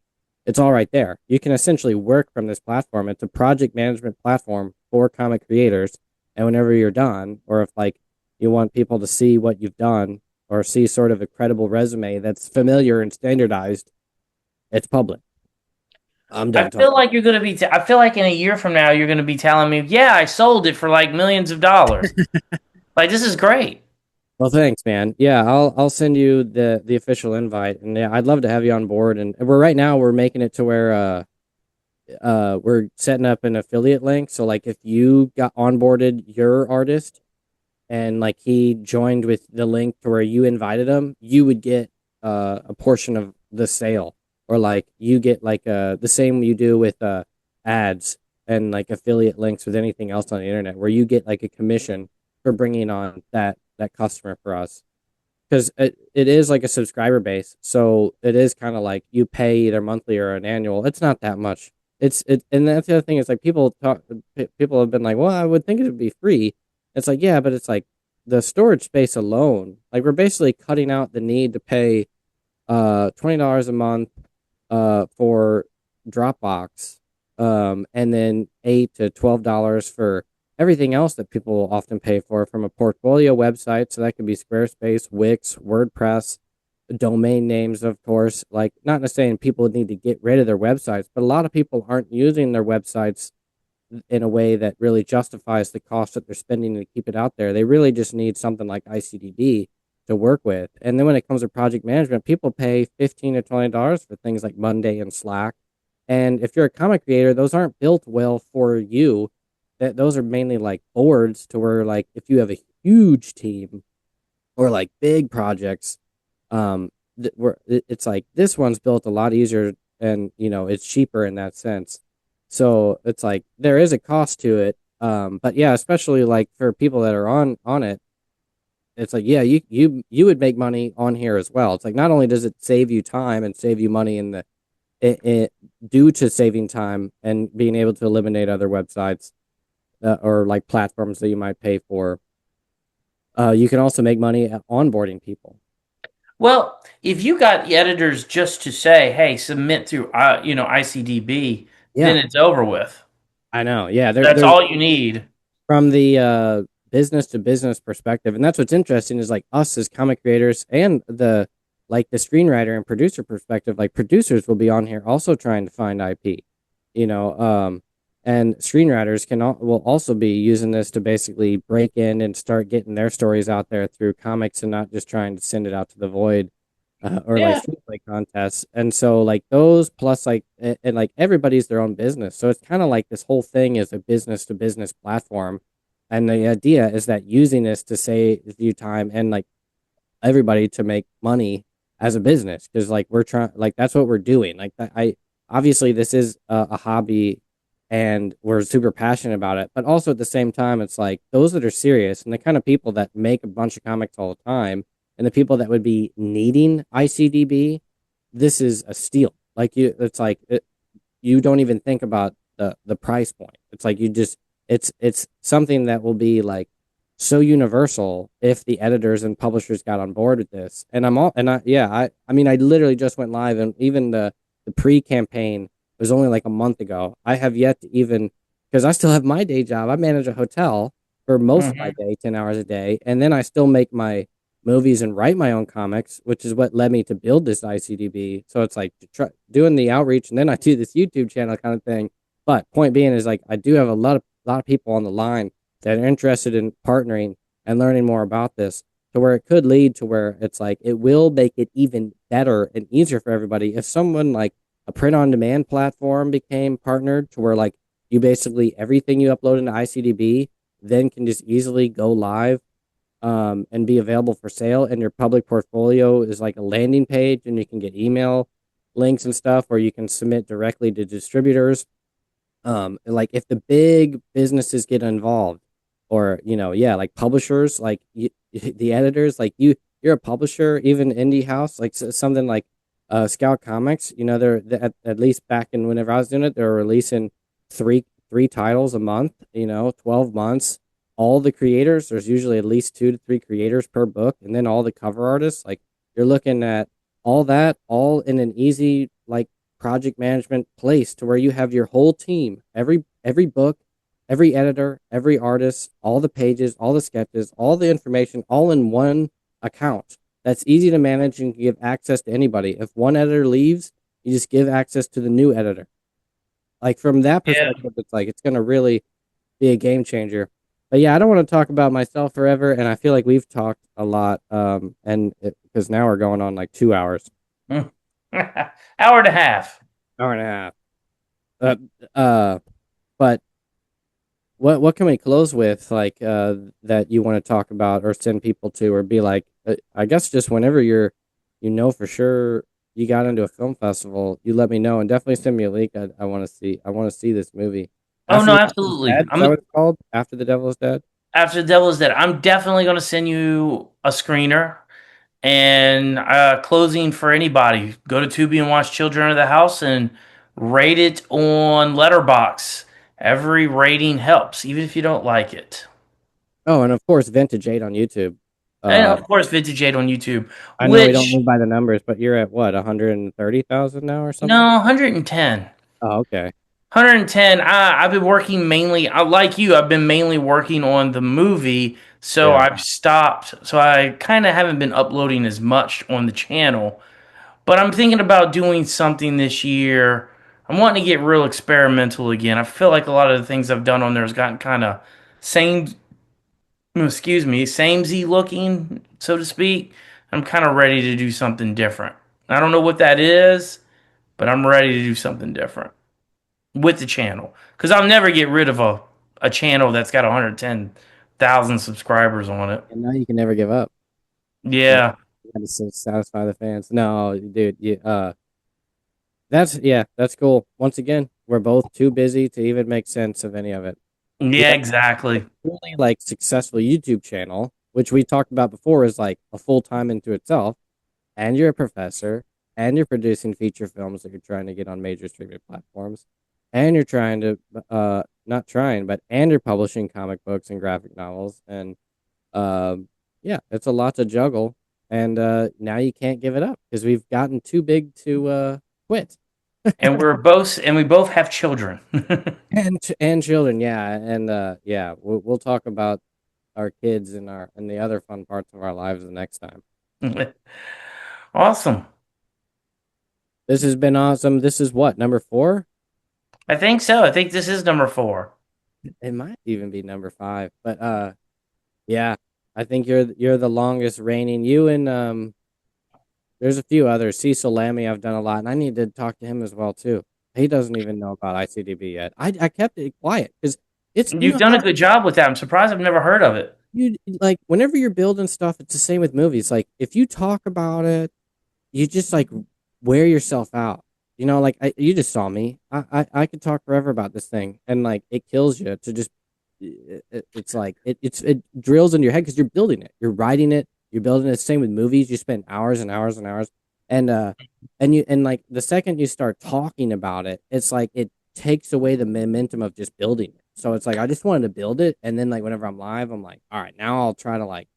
it's all right there. You can essentially work from this platform. It's a project management platform for comic creators. And whenever you're done, or if like you want people to see what you've done, or see sort of a credible resume that's familiar and standardized, it's public. I'm I done feel talking. like you're gonna be. I feel like in a year from now, you're gonna be telling me, "Yeah, I sold it for like millions of dollars." Like this is great. Well, thanks, man. Yeah, I'll send you the official invite, and yeah, I'd love to have you on board. And we're making it to where we're setting up an affiliate link. So like if you got onboarded your artist, and like he joined with the link to where you invited him, you would get a portion of the sale, or like you get like the same you do with ads and like affiliate links with anything else on the internet, where you get like a commission for bringing on that customer for us, because it is like a subscriber base, so it is kind of like you pay either monthly or an annual. It's not that much. And that's the other thing is like people have been like, well, I would think it would be free. It's like, yeah, but it's like the storage space alone, like we're basically cutting out the need to pay $20 a month for Dropbox, and then $8 to $12 for everything else that people often pay for from a portfolio website. So that could be Squarespace, Wix, WordPress, domain names, of course. Like, not necessarily people need to get rid of their websites, but a lot of people aren't using their websites in a way that really justifies the cost that they're spending to keep it out there. They really just need something like ICDB to work with. And then when it comes to project management, people pay $15 to $20 for things like Monday and Slack. And if you're a comic creator, those aren't built well for you. That those are mainly like boards to where, like, if you have a huge team or like big projects, it's like this one's built a lot easier, and it's cheaper in that sense. So it's like there is a cost to it. But yeah, especially like for people that are on it, it's like, yeah, you would make money on here as well. It's like not only does it save you time and save you money in the it due to saving time and being able to eliminate other websites, or like platforms that you might pay for. You can also make money at onboarding people. Well, if you got editors just to say, "Hey, submit through ICDB," then Yeah, it's over with. I know. Yeah, That's all you need. from the business to business perspective, and that's what's interesting is like us as comic creators and the screenwriter and producer perspective. Like producers will be on here also trying to find IP, you know, and screenwriters will also be using this to basically break in and start getting their stories out there through comics and not just trying to send it out to the void, or like Yeah. screenplay contests. And so like those plus like and like everybody's their own business. So it's kind of like this whole thing is a business to business platform. And the idea is that using this to save you time and like everybody to make money as a business, because like we're trying, like that's what we're doing. Like I obviously this is a hobby and we're super passionate about it, but also at the same time it's like those that are serious and the kind of people that make a bunch of comics all the time and the people that would be needing ICDB, this is a steal. Like it's like you don't even think about the price point. It's like you just it's something that will be like so universal if the editors and publishers got on board with this. And I'm all and I yeah, I mean I literally just went live, and even the pre-campaign was only like a month ago. I have yet to even, because I still have my day job. I manage a hotel for most of my Hmm. day, 10 hours a day, and then I still make my movies and write my own comics, which is what led me to build this ICDB. So it's like doing the outreach, and then I do this YouTube channel kind of thing. But point being is like I do have a lot of people on the line that are interested in partnering and learning more about this, to where it could lead to where it's like it will make it even better and easier for everybody if someone like a print on demand platform became partnered, to where like you basically everything you upload into ICDB then can just easily go live, and be available for sale. And your public portfolio is like a landing page, and you can get email links and stuff, or you can submit directly to distributors. Like if the big businesses get involved, or yeah, like publishers, like the editors, like you're a publisher, even indie house, like something like Scout Comics. They're at least back in whenever I was doing it, they were releasing three titles a month. 12 months. All the creators, there's usually at least 2 to 3 creators per book, and then all the cover artists. Like you're looking at all that all in an easy like project management place, to where you have your whole team, every book, every editor, every artist, all the pages, all the sketches, all the information, all in one account. That's easy to manage and can give access to anybody. If one editor leaves, you just give access to the new editor. Like from that Yeah. perspective, it's like it's gonna really be a game changer. But yeah, I don't want to talk about myself forever, and I feel like we've talked a lot, and because now we're going on like 2 hours, Hour and a half. hour and a half. Uh, uh, but what can we close with, like that you want to talk about or send people to, or be like, I guess just whenever for sure you got into a film festival, you let me know, and definitely send me a link. I want to see. I want to see this movie. Oh After no, the Devil is absolutely. Dead, is that what it's called? After the Devil is Dead. After the Devil is Dead. I'm definitely going to send you a screener and closing for anybody. Go to Tubi and watch Children of the House and rate it on Letterbox. Every rating helps, even if you don't like it. Oh, and of course, Vintage Eight on YouTube. And Uh, of course, Vintage 8 on YouTube, I know we don't which, live by the numbers, but you're at what, 130,000 now or something? no, 110. Oh, okay. 110. I've been working mainly, like you, I've been mainly working on the movie, so Yeah. I've stopped. So I kind of haven't been uploading as much on the channel. But I'm thinking about doing something this year. I'm wanting to get real experimental again. I feel like a lot of the things I've done on there has gotten kind of same, samey looking, so to speak. I'm kind of ready to do something different. I don't know what that is, but I'm ready to do something different with the channel because I'll never get rid of a channel that's got 110,000 subscribers on it. And now you can never give up. Yeah. Yeah, You gotta satisfy the fans. No, dude, that's cool. Once again, we're both too busy to even make sense of any of it. You yeah, have a exactly. truly like successful YouTube channel, which we talked about before is like a full time into itself, and you're a professor, and you're producing feature films that you're trying to get on major streaming platforms, and you're trying to not trying, but and you're publishing comic books and graphic novels, and yeah, it's a lot to juggle, and now you can't give it up because we've gotten too big to quit. And we both have children. And children, yeah, and yeah, we'll talk about our kids and our and the other fun parts of our lives the next time. Awesome. This has been awesome. This is what, number 4? I think so. I think this is number 4. It might even be number 5, but yeah, I think you're the longest reigning. You and there's a few others. Cecil Lammy, I've done a lot, and I need to talk to him as well too. He doesn't even know about ICDB yet. I kept it quiet because it's You've done a good job with that. I'm surprised I've never heard of it. you like whenever you're building stuff, it's the same with movies. Like if you talk about it, you just like wear yourself out. Like you just saw me. I could talk forever about this thing, and like it kills you to just. It's like it drills into your head because you're building it, you're writing it, you're building it. Same with movies. You spend hours and hours and hours, and like the second you start talking about it, it's like it takes away the momentum of just building it. So it's like I just wanted to build it, and then like whenever I'm live, I'm like, all right, now I'll try to like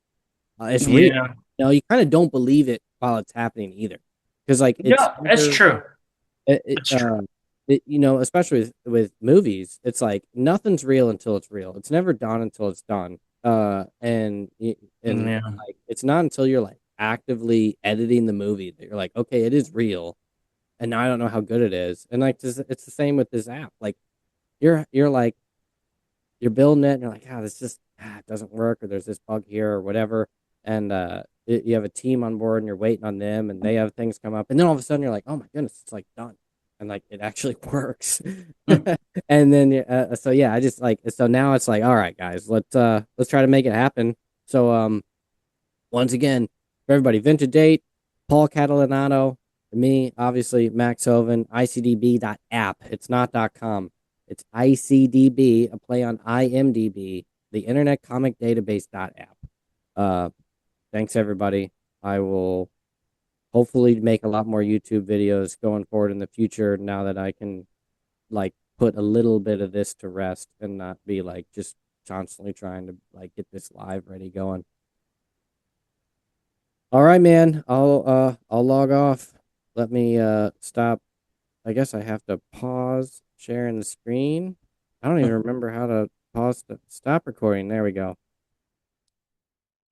it's real. Yeah. You kind of don't believe it while it's happening either, because like it's Yeah, that's never true. it, it, That's true. uh, especially with movies, it's like nothing's real until it's real. It's never done until it's done. And Yeah. like it's not until you're like actively editing the movie that you're like, okay, it is real, and now I don't know how good it is. And like it's the same with this app. Like you're like you're building it and you're like, this just it doesn't work, or there's this bug here or whatever. And you have a team on board and you're waiting on them and they have things come up. And then all of a sudden you're like, oh my goodness, it's like done. And like it actually works. And then so yeah, I just like so now it's like, all right, guys, let's try to make it happen. So once again, for everybody, Vintage Date, Paul Catalanotto, me, obviously, Max Hoven, icdb.app. It's not .com. It's ICDB, a play on IMDb, the Internet Comic Database app. Uh, thanks, everybody. I will hopefully make a lot more YouTube videos going forward in the future now that I can, like, put a little bit of this to rest and not be, like, just constantly trying to, like, get this live ready going. All right, man. I'll log off. Let me stop. I guess I have to pause sharing the screen. I don't even remember how to pause the stop recording. There we go.